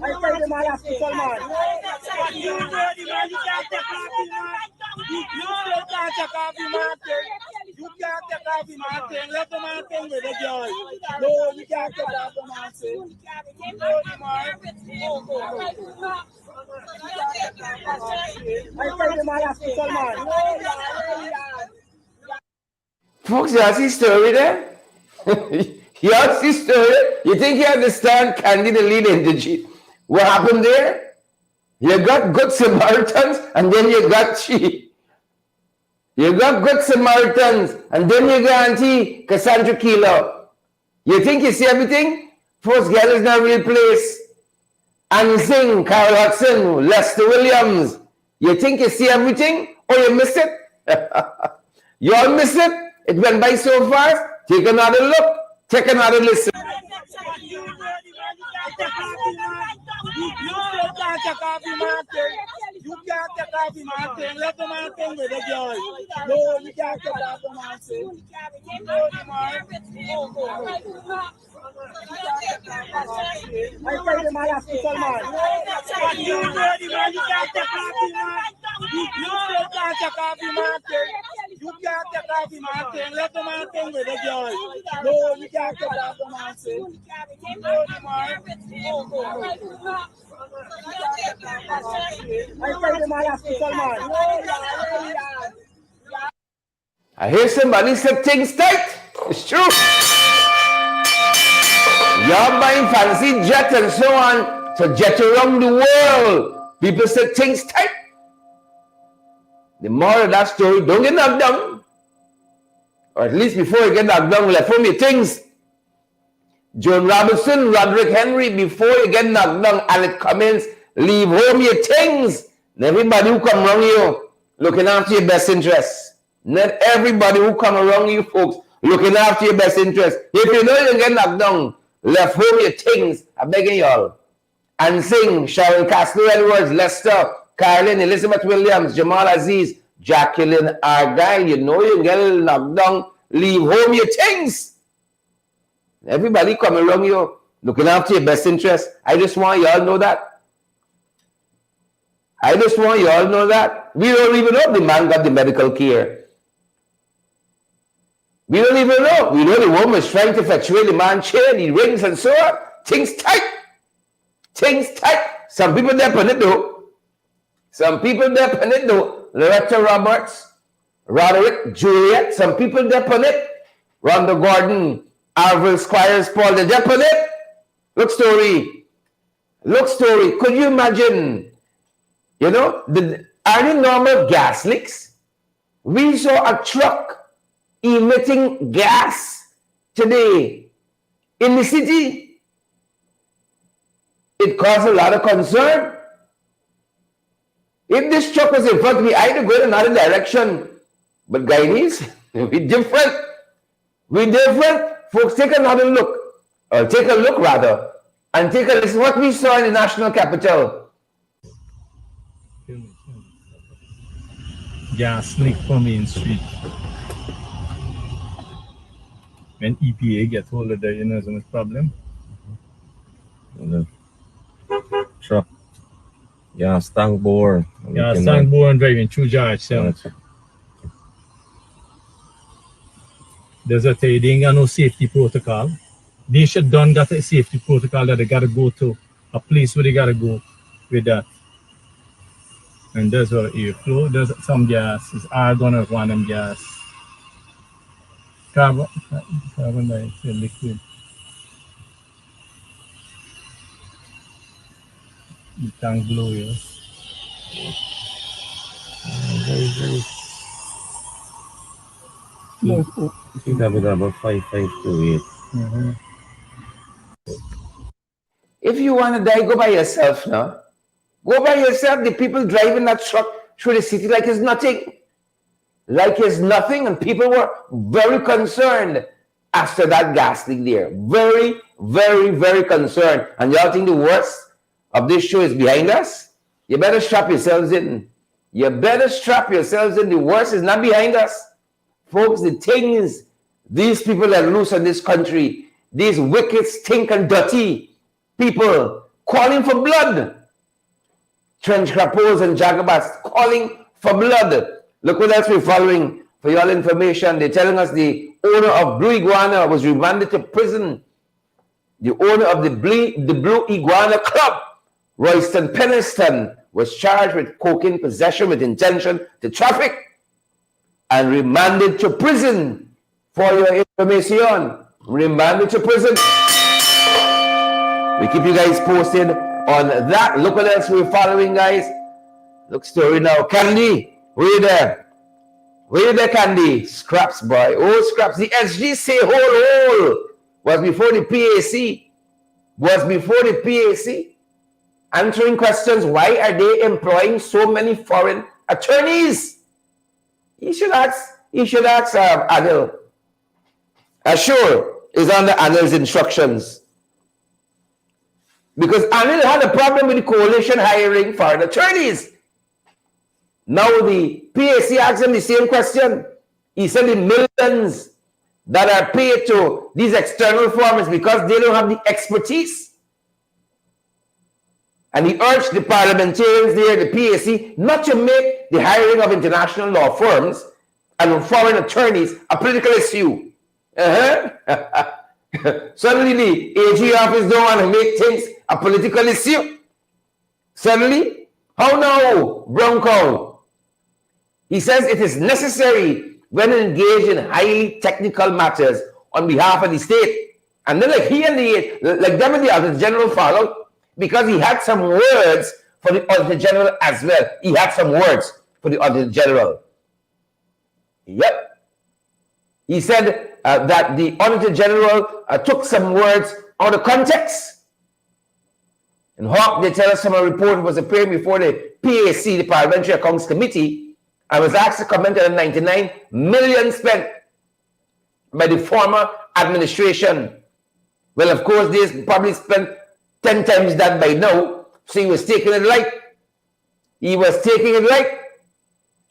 I tell them all hospital, man. You dirty man, you can't take off the mountain. You can't take off the mountain. You can't take off the mountain. Let the mountain with the joy. No, you can't take off the mountain. Folks, you see story there? You see story? You think you understand Candy the lead energy? What happened there? You got good Samaritans and then you got she. You got good Samaritans and then you got Auntie Cassandra Keeler. You think you see everything? Folks, Guyana is not a real place. And sing, Carol Hudson, Lester Williams. You think you see everything or you miss it? You all miss it? It went by so fast. Take another look. Take another listen. You can't take off the mountain. You can't take off the mountain. Let the mountain with the joy. No, you can't take off the mountain. I tell them I hospital, man. But you ready, man. You can't take off him, man. You still can't take off him, man. You can't take off him, man. Let the man thing with the girl. No, you can't take off the man. No, the man. I tell them I hospital, man. I hear somebody say things tight. It's true. Y'all buying fancy jet and so on to jet around the world. People say things tight. The moral of that story, don't get knocked down. Or at least before you get knocked down, left home your things. John Robinson, Roderick Henry, before you get knocked down, Alec Cummins, leave home your things. And everybody who come around you, looking after your best interests. Not everybody who come around you folks, looking after your best interests. If you know you get knocked down, left home your things, I'm begging y'all. And sing Sharon Castro Edwards, Lester, Carolyn, Elizabeth Williams, Jamal Aziz, Jacqueline Argyle. You know you get knocked down, leave home your things. Everybody coming around you, looking after your best interests. I just want y'all know that. I just want y'all know that. We don't even know if the man got the medical care. We don't even know. We know the woman is trying to effectuate the man chain, the rings and so on. Things tight. Things tight. Some people there on it though. Some people there on it though. Loretta Roberts, Roderick, Juliet. Some people there on it. Rhonda Gordon, Arville Squires, Paul, they're there on it. Look story. Look story. Could you imagine, you know, are the normal gas leaks? We saw a truck emitting gas today in the city. It caused a lot of concern. If this truck was in front of me, I'd go in another direction. But Guyanese, we're different. We're different. Folks, take another look. Or take a look rather. And take a listen what we saw in the national capital. Gas leak from Main Street. When EPA gets hold of that, you know, so much problem. The truck, gas tank bore. Gas tank bore and driving through Georgetown. There's a thing, they ain't got no safety protocol. They should done got a safety protocol that they gotta go to a place where they gotta go with that. And there's our airflow. There's some gas. It's argon or one of them gas. Carbon dioxide liquid. The tank below here. I think that would have about 5528. Mm-hmm. If you want to die, go by yourself now. Go by yourself. The people driving that truck through the city like it's nothing. Like it's nothing. And people were very concerned after that gas leak there. Very, very, very concerned. And y'all think the worst of this show is behind us? You better strap yourselves in. You better strap yourselves in. The worst is not behind us. Folks, the thing is, these people that are loose in this country, these wicked, stink and dirty people calling for blood. Trench crappos and jagabats calling for blood. Look what else we're following for your information. They're telling us the owner of Blue Iguana was remanded to prison. The owner of the Blue Iguana Club, Royston Peniston, was charged with cocaine possession with intention to traffic and remanded to prison. For your information, remanded to prison. We keep you guys posted on that. Look what else we're following, guys. Look story now. Candy, where you there? Where you there, Candy? Scraps, boy. Oh, Scraps. The SG say hole was before the PAC. Was before the PAC. Answering questions, why are they employing so many foreign attorneys? You should ask Anil. Sure, is under Anil's instructions. Because Anil had a problem with the coalition hiring foreign attorneys. Now the PAC asked him the same question. He said the that are paid to these external firms because they don't have the expertise. And he urged the parliamentarians there, the PAC, not to make the hiring of international law firms and foreign attorneys a political issue. Suddenly the AG office don't want to make things a political issue. Suddenly, how now, Bronco? He says it is necessary when engaged in highly technical matters on behalf of the state. And then like them and the Auditor General followed, because he had some words for the Auditor General as well. He had some words for the Auditor General. Yep. He said that the Auditor General took some words out of context. And Hawk, they tell us from a report, was appearing before the PAC, the Parliamentary Accounts Committee, and was asked to comment on the 99 million spent by the former administration. Well, of course, they probably spent 10 times that by now, so he was taking it right. He was taking it right.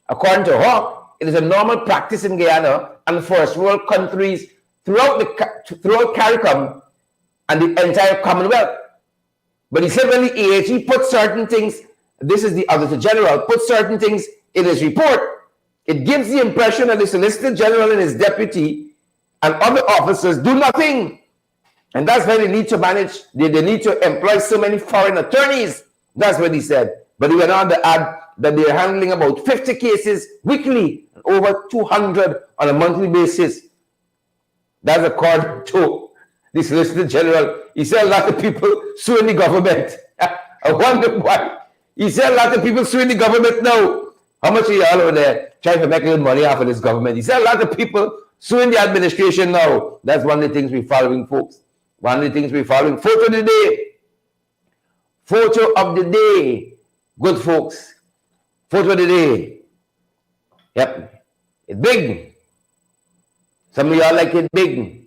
According to Hawk, it is a normal practice in Guyana and first world countries throughout CARICOM and the entire Commonwealth. But he said when the AHE put certain things, this is the Auditor General, put certain things in his report, it gives the impression that the Solicitor General and his deputy and other officers do nothing. And that's why they need to manage, they need to employ so many foreign attorneys. That's what he said. But he went on to add that they're handling about 50 cases weekly, and over 200 on a monthly basis. That's according to the Solicitor General. He said a lot of people suing the government. I wonder why. He said a lot of people suing the government now. How much are you all over there trying to make a little money off of this government? He said a lot of people suing the administration now. That's one of the things we're following, folks. One of the things we're following. Photo of the day. Photo of the day. Good folks. Photo of the day. Yep. It's big. Some of y'all like it big.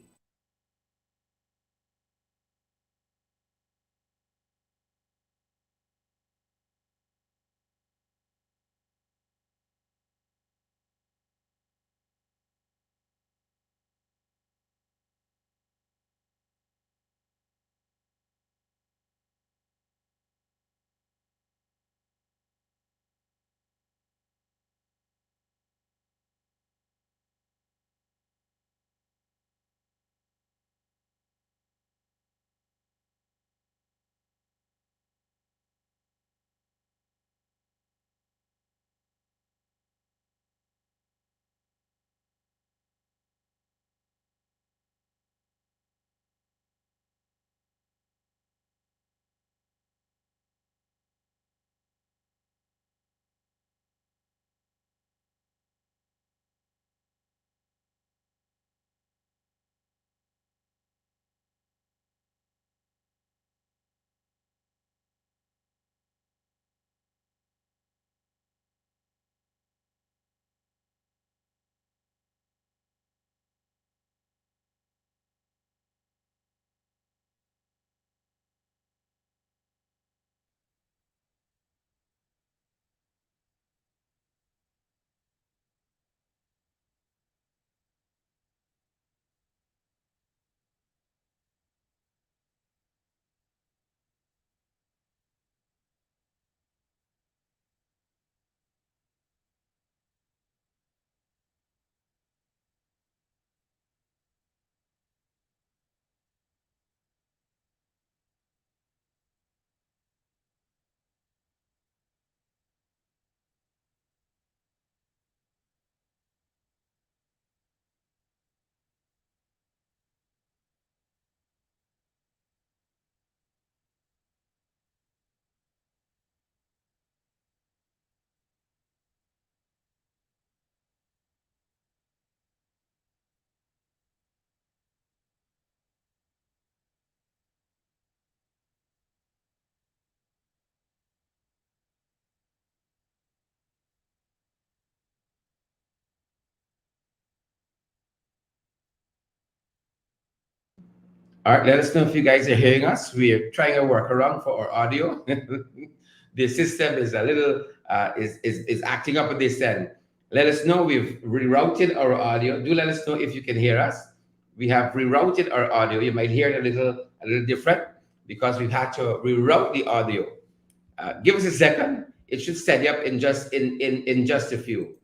All right, let us know if you guys are hearing us. We're trying a workaround for our audio. The system is a little is acting up at this end. Let us know. We've rerouted our audio. Do let us know if you can hear us. we have rerouted our audio. You might hear it a little different because we've had to reroute the audio. Give us a second. It should steady up in just a few.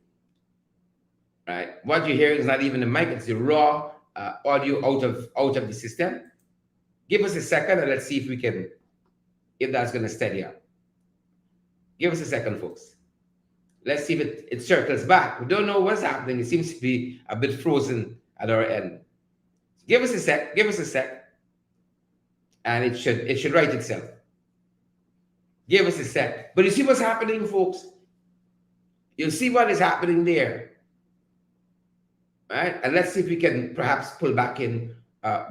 Right? What you hear is not even the mic; it's the raw audio out of the system. Give us a second, and let's see if that's going to steady up. Give us a second, folks. Let's see if it circles back. We don't know what's happening. It seems to be a bit frozen at our end. Give us a sec. And it should right itself. Give us a sec. But you see what's happening, folks? You'll see what is happening there. Right? And let's see if we can perhaps pull back in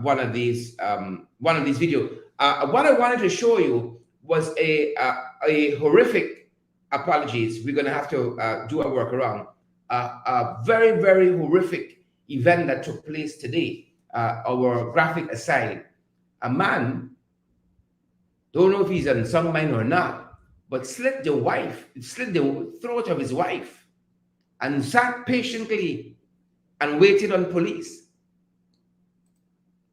one of these videos. What I wanted to show you was a horrific, apologies, we're going to have to do a workaround, a very, very horrific event that took place today. Our graphic aside, a man, don't know if he's on some mine or not, but slit the throat of his wife and sat patiently and waited on police.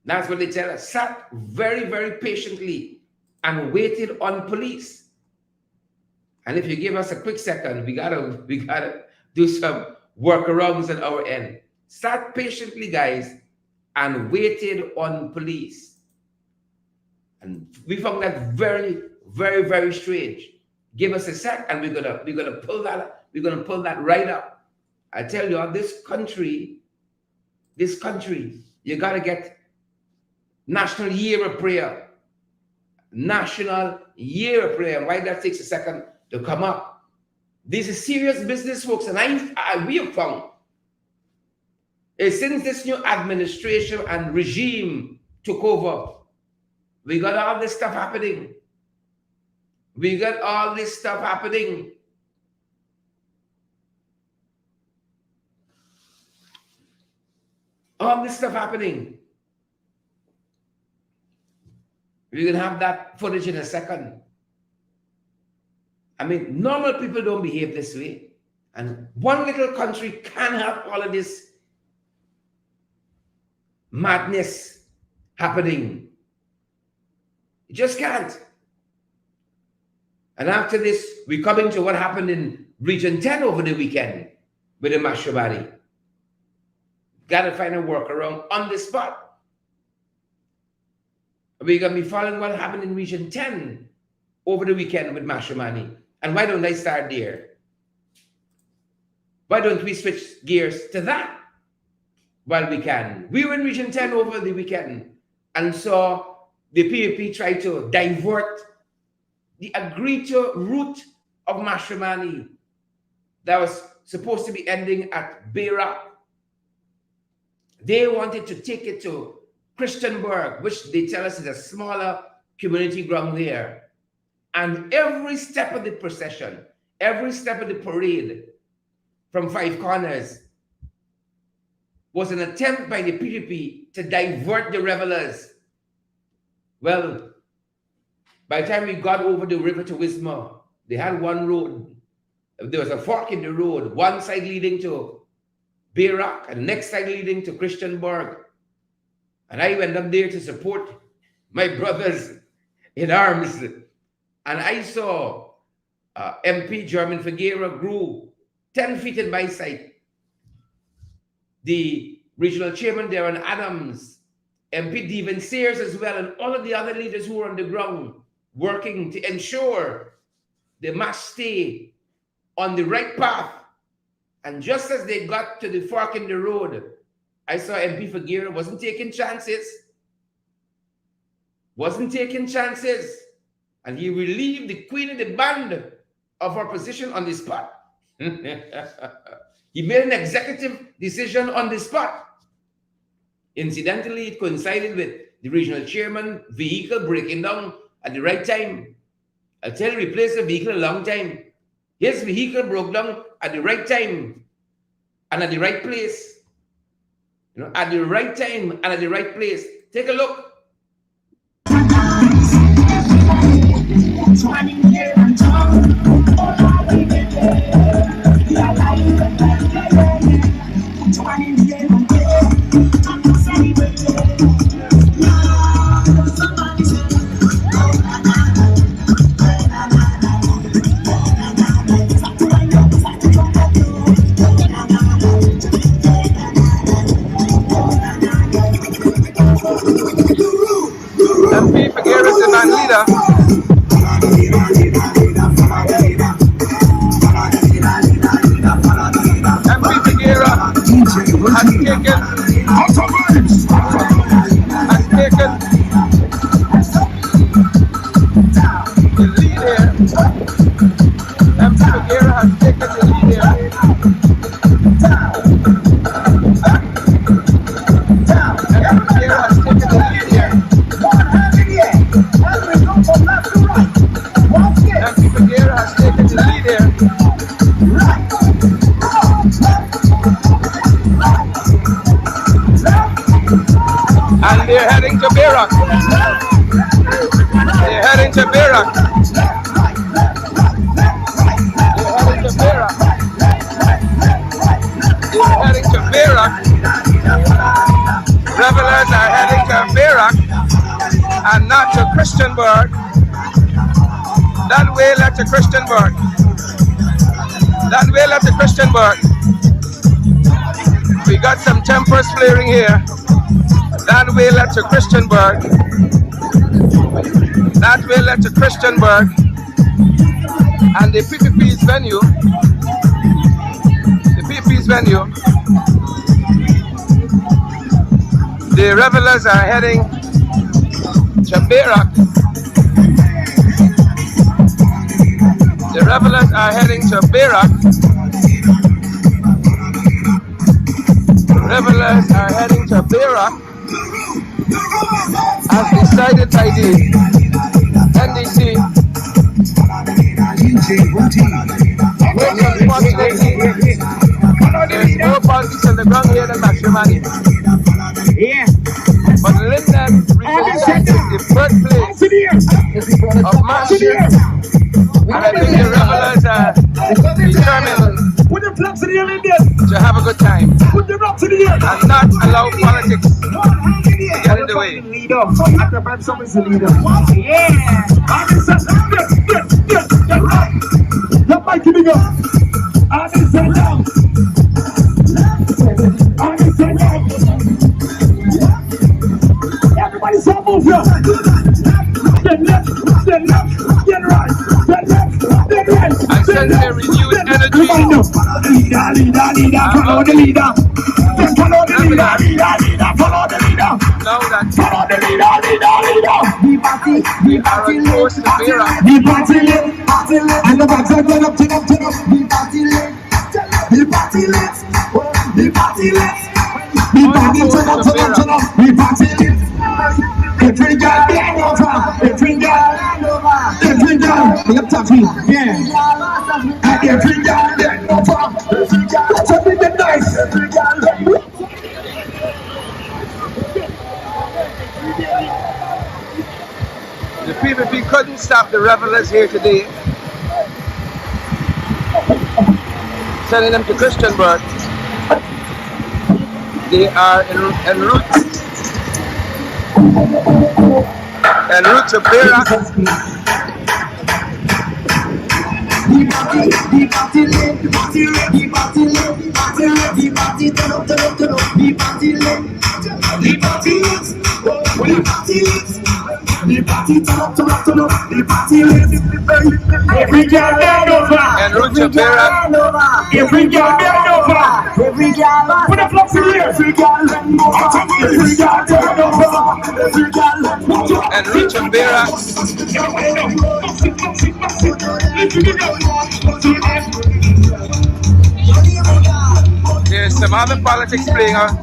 That's what they tell us. Sat very, very patiently and waited on police. And if you give us a quick second, we gotta do some workarounds on our end. Sat patiently, guys, and waited on police. And we found that very, very, very strange. Give us a sec, and we're gonna pull that right up. I tell you, this country, you gotta get National Year of Prayer. National Year of Prayer. Why that takes a second to come up? This is serious business, folks, and we have found since this new administration and regime took over, we got all this stuff happening. We're going to have that footage in a second. I mean, normal people don't behave this way. And one little country can't have all of this madness happening. You just can't. And after this, we're coming to what happened in Region 10 over the weekend with the Mashramani. Got to find a workaround on the spot. We're going to be following what happened in Region 10 over the weekend with Mashramani. And why don't I start there? Why don't we switch gears to that while we can? We were in Region 10 over the weekend and saw the PvP try to divert the agreed-to route of Mashramani that was supposed to be ending at Bayrock. They wanted to take it to Christiansburg, which they tell us is a smaller community ground there. And every step of the procession, every step of the parade from Five Corners was an attempt by the PDP to divert the revelers. Well, by the time we got over the river to Wismar, they had one road. There was a fork in the road, one side leading to Bayrock and the next side leading to Christiansburg. And I went up there to support my brothers in arms. And I saw MP German Figueroa grew 10 feet in my sight. The regional chairman, Darren Adams, MP Devin Sears as well, and all of the other leaders who were on the ground working to ensure they must stay on the right path. And just as they got to the fork in the road, I saw MP Figueroa wasn't taking chances. And he relieved the queen of the band of her position on the spot. He made an executive decision on the spot. Incidentally, it coincided with the regional chairman vehicle breaking down at the right time. I'll tell you, replaced the vehicle a long time. His vehicle broke down at the right time and at the right place. You know, at the right time and at the right place. Take a look. And they're heading to Berak. They're heading to Berak. They're heading to Berak. They're heading to Berak. Revelers are heading to Berak and not to Christianburg. That way led to Christianburg. That way led to Christianburg. We got some tempers flaring here. That way led to Christianburg. That way led to Christianburg. And the PPP's venue, the revelers are heading to Berak. The revelers are heading to Berak. Revelers are heading to Berak as decided by the NDC. Which unfortunately, there's more politics on the ground here than Mashramani. Yeah. But Linden represents the birthplace of Mashramani. And I think the revelers are determined to have a good time and not allow politics to get in the way. Everybody stop moving. Get left, get left, get right, get left, get right. I sense a renewed energy. Follow the leader, follow the leader. Follow the leader, follow the leader. Now that Follow the leader. we are on course to Berak, The party lit, and the bags are turn up. The party lit, the party lit, the party lit. The party turn up. The party lit. Every girl, every girl, we have talking, yeah. And every girl, something that nice. the PPP couldn't stop the revelers here today, sending them to Christianburg. They are en route to Berak. Every girl bend over. En route to Berak. Every girl bend over. Every girl. Put the flags in here. Every girl bend over. Every girl turn over. Every girl. En route to Berak. There's some other politics playing out.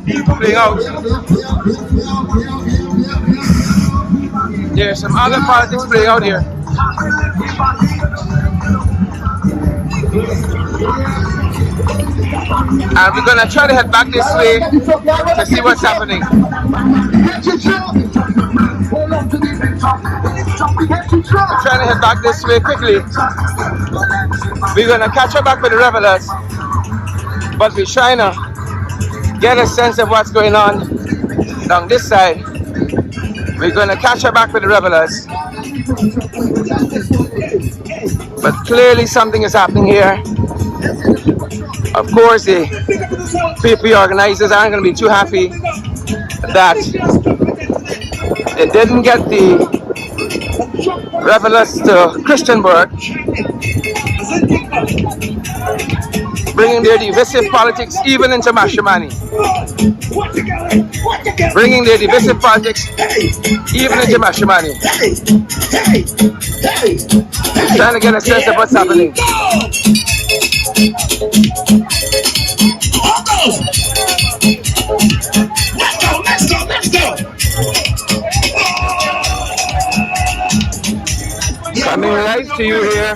There's some other politics playing out here. And we're gonna try to head back this way to see what's happening. We're trying to head back this way quickly. We're gonna catch up back with the revelers, but we're trying to get a sense of what's going on down this side. We're gonna catch up back with the revelers, but clearly something is happening here. Of course, the PP organizers aren't going to be too happy that they didn't get the revelers to Christianburg, bringing their divisive politics even into Mashramani. Bringing their divisive politics even into Mashramani. Trying to get a sense of what's happening. to you here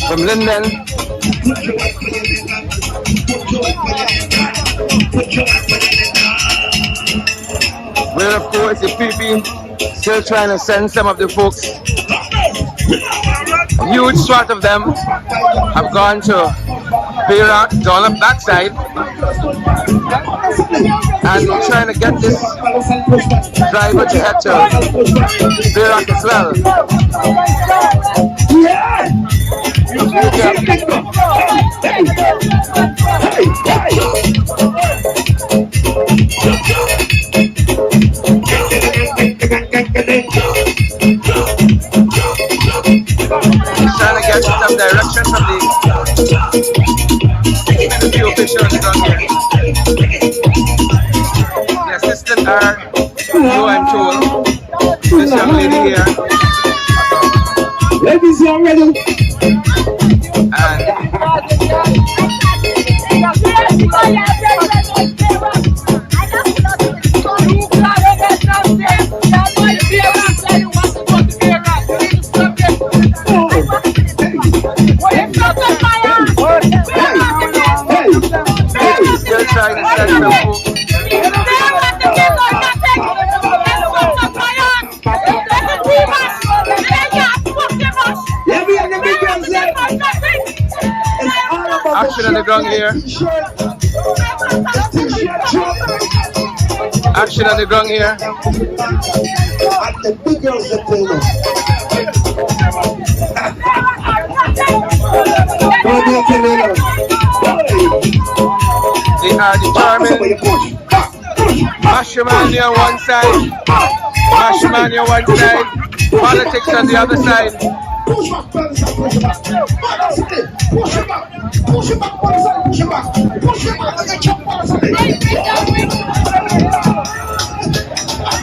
from Linden. Where of course the PP still trying to send some of the folks. A huge swath of them have gone to Perak, down up that side, and we're trying to get this driver to head to Perak as well. Trying to get some direction from the officials down here. The assistant are, who I'm told, this young lady here. Ladies, you are ready. Still trying to send some folks. Action on the ground here. Action on the ground here. They are determined. Mashramani on one side, Mashramani on one side, politics on the other side.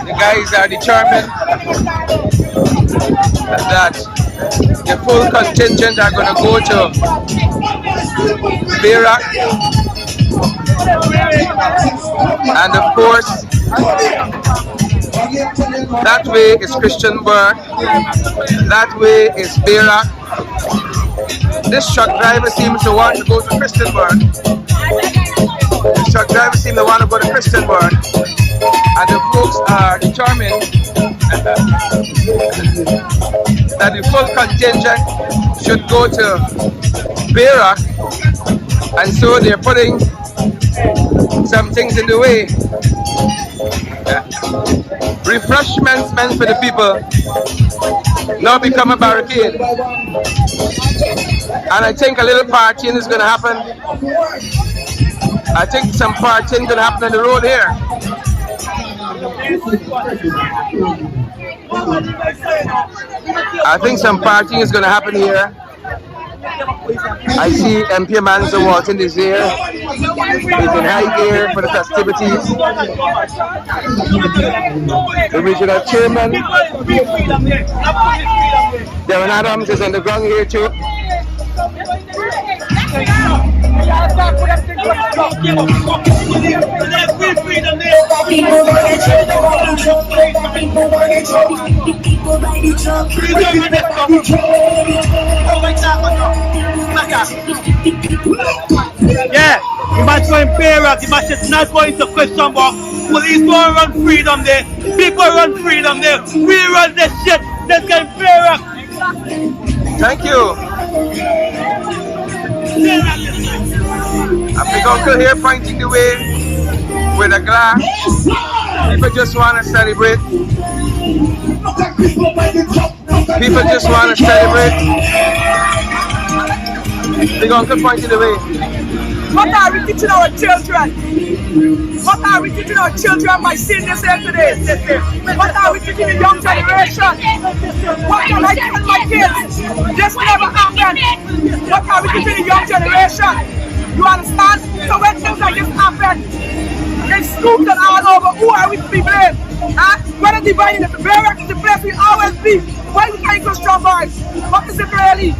The guys are determined that the full contingent are going to go to Perak, and of course that way is Christiansburg, that way is Perak. This truck driver seems to want to go to Christiansburg. This truck driver seems to want to go to Christiansburg, and the folks are determined that the full contingent should go to Perak, and so they're putting some things in the way. Refreshments meant for the people now become a barricade, and I think a little partying is going to happen. I think some partying is going to happen on the road here. I think some partying is going to happen here. I see MP Manzo Walton is here. He's in high gear for the festivities. The regional chairman, Darren Adams, is on the ground here too. Yeah, the match going Perak, the match is not going to Christiansburg. Police don't run freedom there, people run freedom there, we run this shit, let's get Perak. Thank you. A big uncle here pointing the way with a glass. People just want to celebrate. People just want to celebrate. Big uncle pointing the way. What are we teaching our children? What are we teaching our children by seeing this here today? What are we teaching the young generation? What can I tell my kids? This never happened. What are we teaching the young generation? You understand? So when things like this happen, they scooped and all over, who are we to be blamed? Huh? What is dividing the barrack is the place we always be? Why we can't go strong boys? What is it really?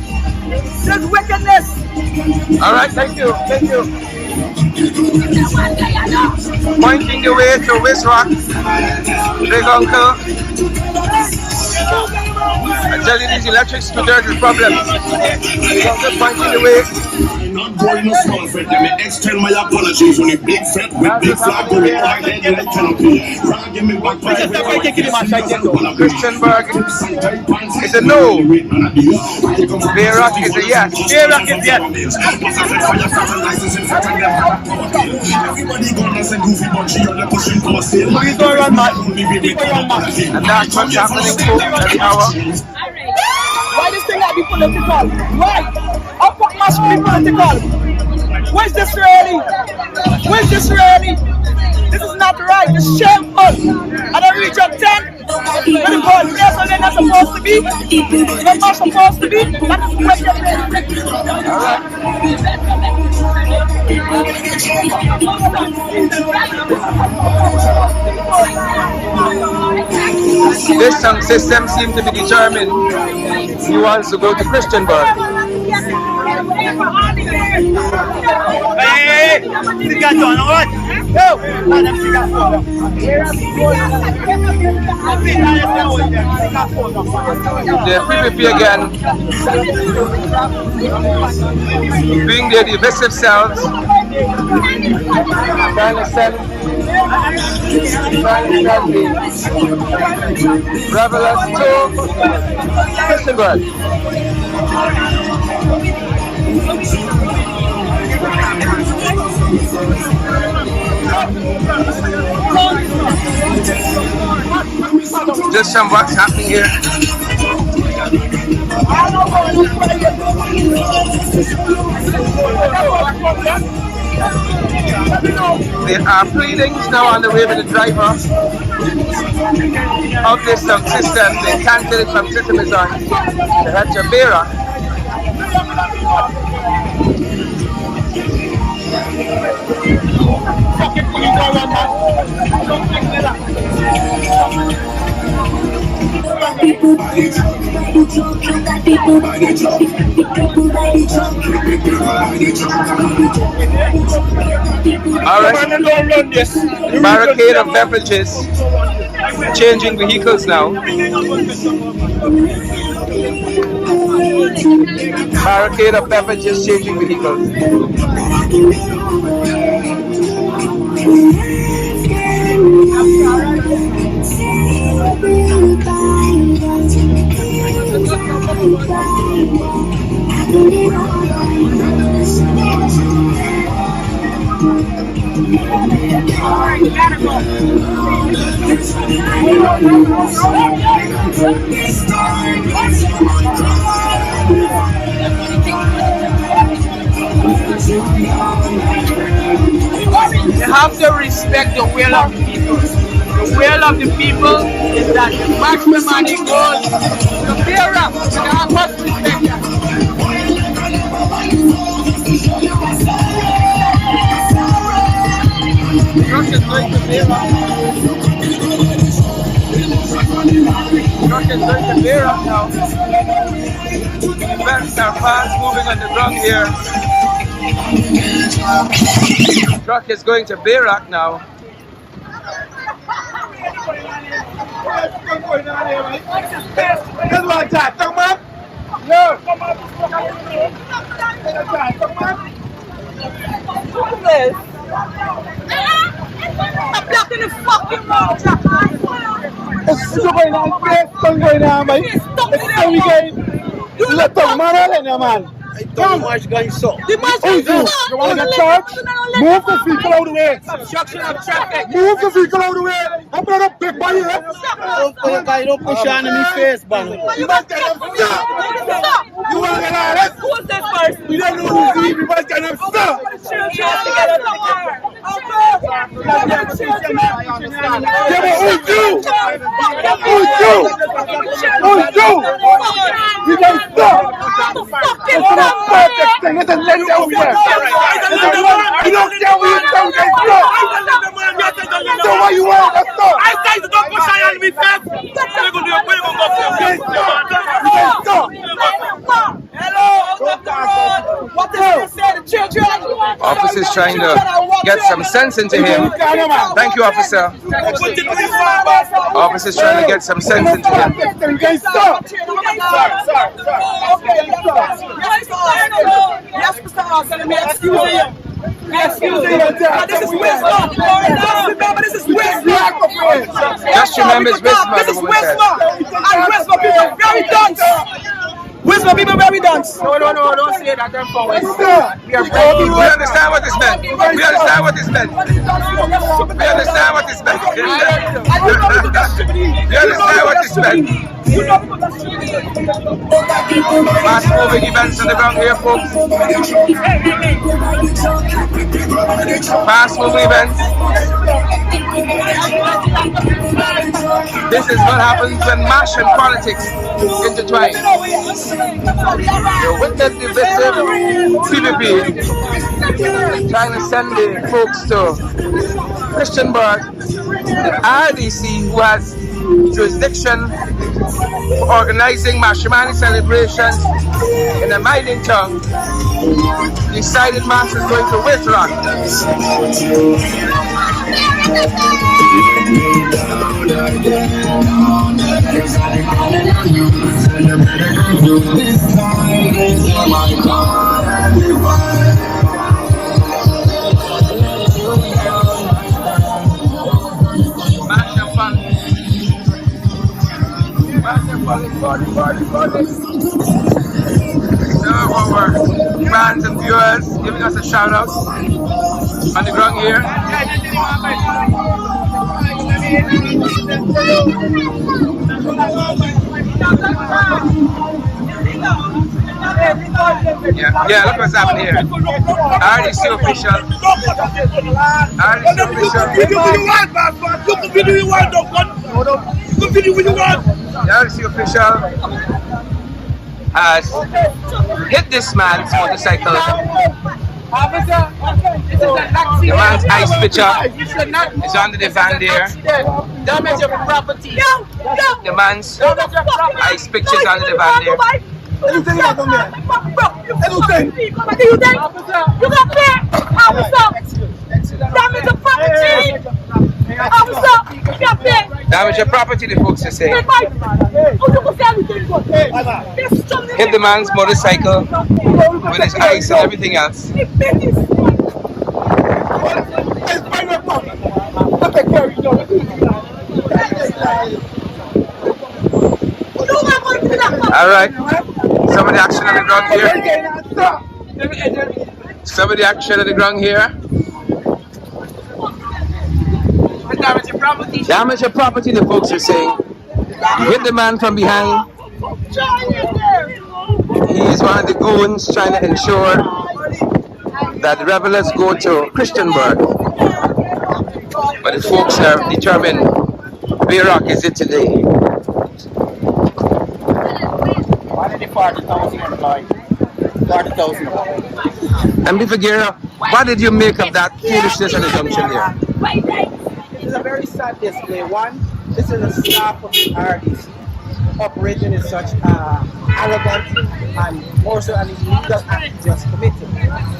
There's wickedness. All right, thank you, thank you. Pointing the way to West Rock, big uncle. I tell you, these electric scooters are problems. They don't just punch in the way. Not going no small friend. Let me extend my apologies when a big fat with big flag go with my head like canopy. Give me one Christian Berg is a no. Bayrock is a yes. Bayrock is yes. And that's what's happening folks at the hour. Why this thing gotta be political? Why? How fuck must be political? Where's this really? Where's this really? This is not right. This is shameful. I don't reach up 10. When the ball is so they're not supposed to be. They're not supposed to be. That is wicked. This sound system seems to be determined. He wants to go to Christianburg. Hey, you got on what? They're PPP again, being their divisive selves, trying to send the revelers to Christianburg. Just some what's happening here. There are pleadings now on the way with the driver of this system. They cancel it from system is on. They had to Bayrock. Alright, barricade of beverages, changing vehicles now. Barricade of beverages, changing vehicles. You have to respect the will of the people. The will of the people is that the Mashramani goes to Bayrock. You must respect that. Truck is going to Bayrock. Truck is going to Bayrock now. Events are fast moving on the ground here. Truck is going to Bayrock now. I'm blocking the fucking road, Jack. What's going on? What's going on, man? You let the man on, man. Too much going so. You want to get charged? Move the vehicle out of the way. Obstruction of traffic. Move the vehicle out of the way. I'm going to pick by you. Don't push on in my face, man. You must get him stop. You want to get out of it? Who is this person? We don't know who's he. We must get him stop. Who's you? You don't stop. Perfect thing. It's a let down here. You don't care what you do. So why you want to stop? I said to don't push on me, sir. Hello, what is this? The children? Officer's trying to get some sense into him. Thank you, officer. Officer's trying to get some sense into him. Yes, Mr. Arthur, let me excuse you. Excuse me. This is wisdom. This is wisdom. Just remember it's wisdom. This is wisdom. And wisdom people are very dense. Wisdom people very dense. No, don't say that. I'm for We understand what this meant. We understand what this meant. We understand what this meant. We understand what this meant. Fast moving events on the ground here, folks. Fast moving events. This is what happens when mash and politics intertwine. The wicked, divisive PVP trying to send the folks to Christian Bar, the RDC, who has jurisdiction for organizing Mashramani celebrations in a mining town, decided mass is going to withdraw. Some of our fans and viewers giving us a shout out on the ground here. Yeah, look what's happening here. RDC official. RDC official. The RDC official has hit this man's motorcycle. The man's ice pitcher is under the van there. Damage your property. The man's ice pitcher is under the van there. You got Damage your property, the folks are saying. Hit the man's motorcycle with his ice and everything else. All right. Some of the action on the ground here. Some of the action on the ground here. Damage your property. Damage your property, the folks are saying. Hit the man from behind. He is one of the goons trying to ensure that the revelers go to Christianburg. But the folks are determined where rock is it today. 40,000 employees. 40,000. And Bifagera, what did you make of that foolishness and assumption there? It is a very sad display. One, this is a staff of the RDC operating in such arrogant and more so an illegal act just committed.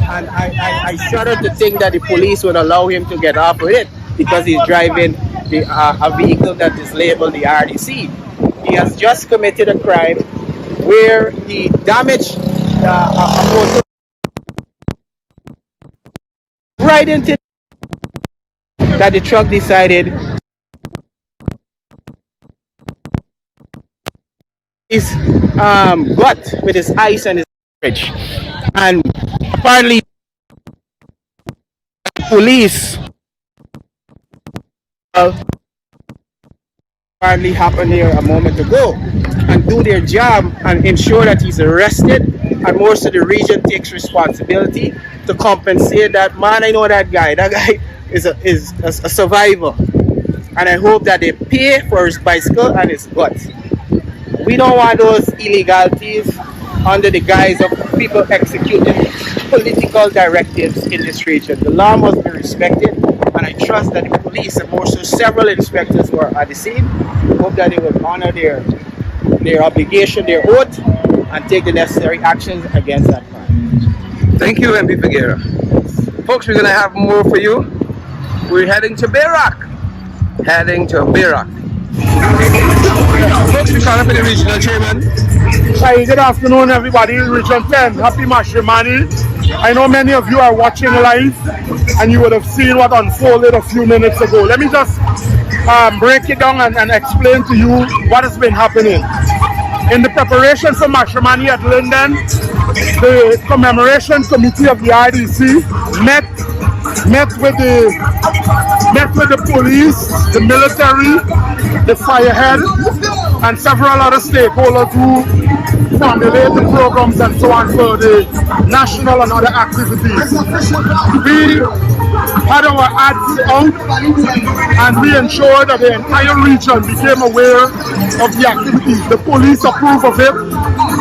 And I shudder to think that the police would allow him to get off with it because he's driving a vehicle that is labeled the RDC. He has just committed a crime where he damaged a motor right into that the truck decided his butt with his ice and his fridge. And apparently police apparently happened here a moment ago and do their job and ensure that he's arrested, and more so the region takes responsibility to compensate that man. I know that guy is a survivor, and I hope that they pay for his bicycle and his butt. We don't want those illegalities under the guise of people executing political directives in this region. The law must be respected, and I trust that the police, and more so several inspectors who are at the scene, hope that they will honor their obligation, their oath, and take the necessary actions against that crime. Thank you, MP Figuera. Folks, we're going to have more for you. We're heading to Bayrock. Folks, we call up in the regional chairman. Hi, good afternoon, everybody. Region 10, happy Mashramani. I know many of you are watching live and you would have seen what unfolded a few minutes ago. Let me just break it down and explain to you what has been happening. In the preparation for Mashramani at Linden, the commemoration committee of the RDC met with the police, the military, the firehead, and several other stakeholders who formulate the programs and so on for the national and other activities. We had our ads out and we ensured that the entire region became aware of the activities. The police approved of it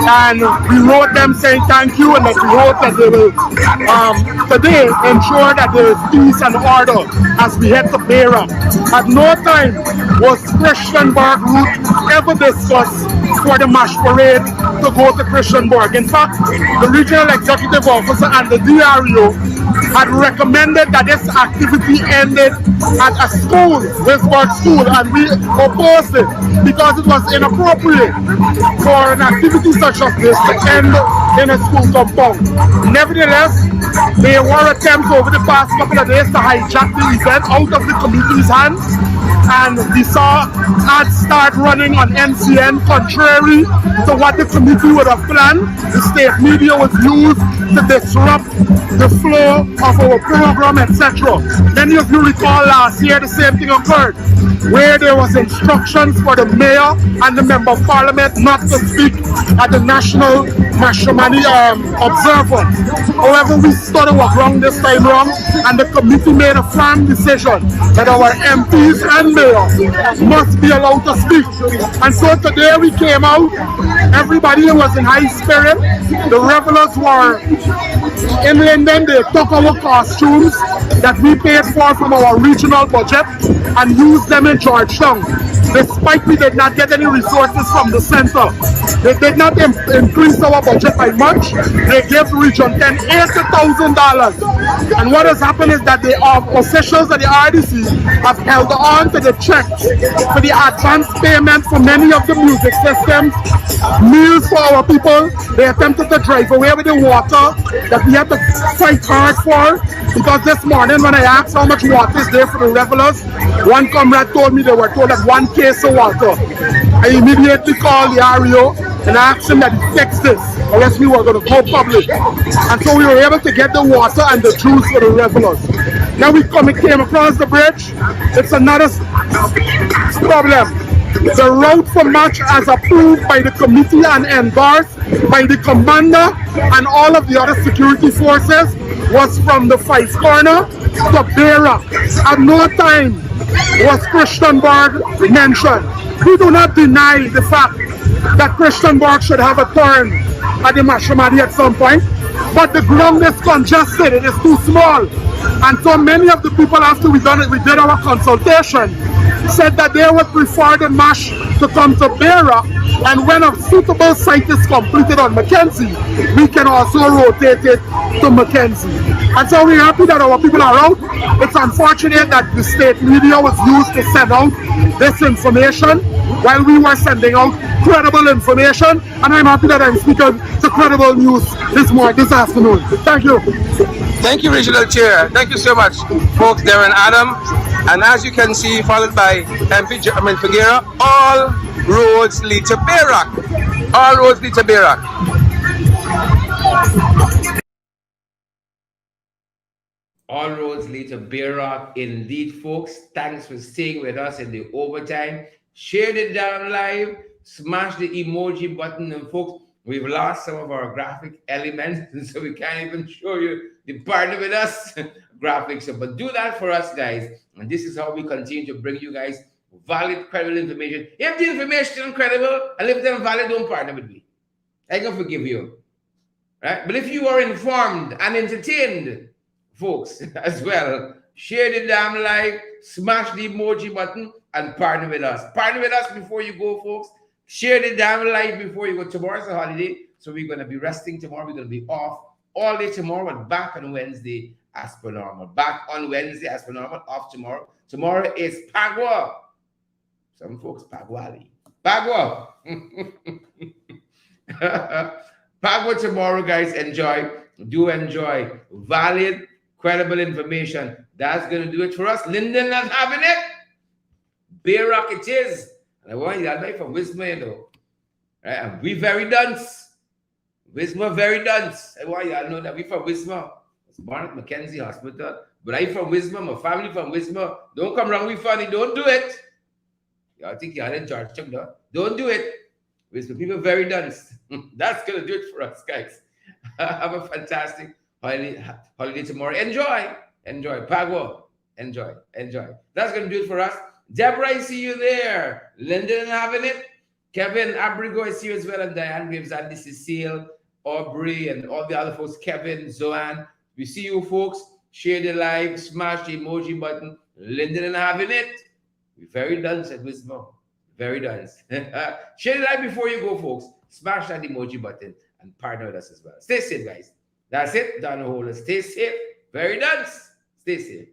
and we wrote them saying thank you, and that we hope that they will today ensure that there is peace and order as we head to Bayrock. At no time was Christianburg route ever discussed for the MASH parade to go to Christianburg. In fact, the regional executive officer and the DREO had recommended that this activity ended at a school, Westburg School, and we opposed it because it was inappropriate for an activity such as this to end in a school compound. Nevertheless, there were attempts over the past couple of days to hijack the event out of the committee's hands, and we saw ads start running on NCN contrary to what the committee would have planned. The state media was used to disrupt the flow of our program, etc. Many of you recall last year the same thing occurred, where there was instructions for the mayor and the member of parliament not to speak at the national Mashramani observance. However, we stood our ground this time round, and the committee made a firm decision that our MPs and mayor must be allowed to speak. And so today we came out, everybody was in high spirit. The revelers were in Linden. They took our costumes that we paid for from our regional budget and used them in Georgetown. Despite we did not get any resources from the center, they did not increase our budget by much. They gave Region 10 $80,000. And what has happened is that the officials at the RDC have held on to the checks for the advance payment for many of the music systems, meals for our people. They attempted to drive away with the water that we had to fight hard for, because this morning when I asked how much water is there for the revelers, one comrade told me they were told that 1 case of water. I immediately called the REO and asked him that he fix this, or else we were going to go public. And so we were able to get the water and the juice for the revelers. Now we came across the bridge. It's another problem. The route for march, as approved by the committee and endorsed by the commander and all of the other security forces, was from the Five Corner to Bayrock. At no time was Christianburg mentioned. We do not deny the fact that Christianburg should have a turn at the Mashramani at some point, but the ground is congested, it is too small. And so many of the people, after we did our consultation, said that they would prefer the MASH to come to Bayrock, and when a suitable site is completed on Mackenzie, we can also rotate it to Mackenzie. And so we're happy that our people are out. It's unfortunate that the state media was used to send out this information while we were sending out credible information, and I'm happy that I'm speaking to credible news this afternoon. Thank you. Thank you, Regional Chair. Thank you so much, folks. Darren Adam, and as you can see, followed by MP Figuera, all roads lead to Bayrock. All roads lead to Bayrock. All roads lead to Bayrock. Indeed, folks. Thanks for staying with us in the overtime. Share it down live. Smash the emoji button. And folks, we've lost some of our graphic elements, so we can't even show you the partner with us graphics. But do that for us, guys. And this is how we continue to bring you guys valid, credible information. If the information is credible and if they're valid, don't partner with me. I can forgive you. Right? But if you are informed and entertained, folks, as well, share the damn live, smash the emoji button, and partner with us. Partner with us before you go, folks. Share the damn live before you go. Tomorrow's a holiday, so we're going to be resting tomorrow. We're going to be off all day tomorrow and back on Wednesday as per normal. Back on Wednesday as per normal. Off tomorrow. Tomorrow is Pagwa. Some folks Pagwali. Pagwa. Pagwa tomorrow, guys. Enjoy. Do enjoy. Valid, credible information. That's going to do it for us. Lyndon not having it. Bear Rock it is. And I want you to know from Wisma, you know. Right? And we very dunce. Wisma very dunce. I want you to know that we from Wisma. I was born at Mackenzie Hospital. But I from Wisma. My family from Wisma. Don't come wrong with funny. Don't do it. Y'all think y'all in charge. Don't do it. Wisma people very dunce. That's going to do it for us, guys. Have a fantastic holiday tomorrow. Enjoy. Pagwa. Enjoy. That's going to do it for us. Deborah, I see you there. Lyndon having it. Kevin Abrigo, I see you as well. And Diane Graves, Andy Cecile, Aubrey, and all the other folks. Kevin, Zoan. We see you folks. Share the like, smash the emoji button. Lyndon having it. We're very done, said Wisdom. Very done. Share the like before you go, folks. Smash that emoji button and partner with us as well. Stay safe, guys. That's it. Down the hole. Stay safe. Very done. Stay safe.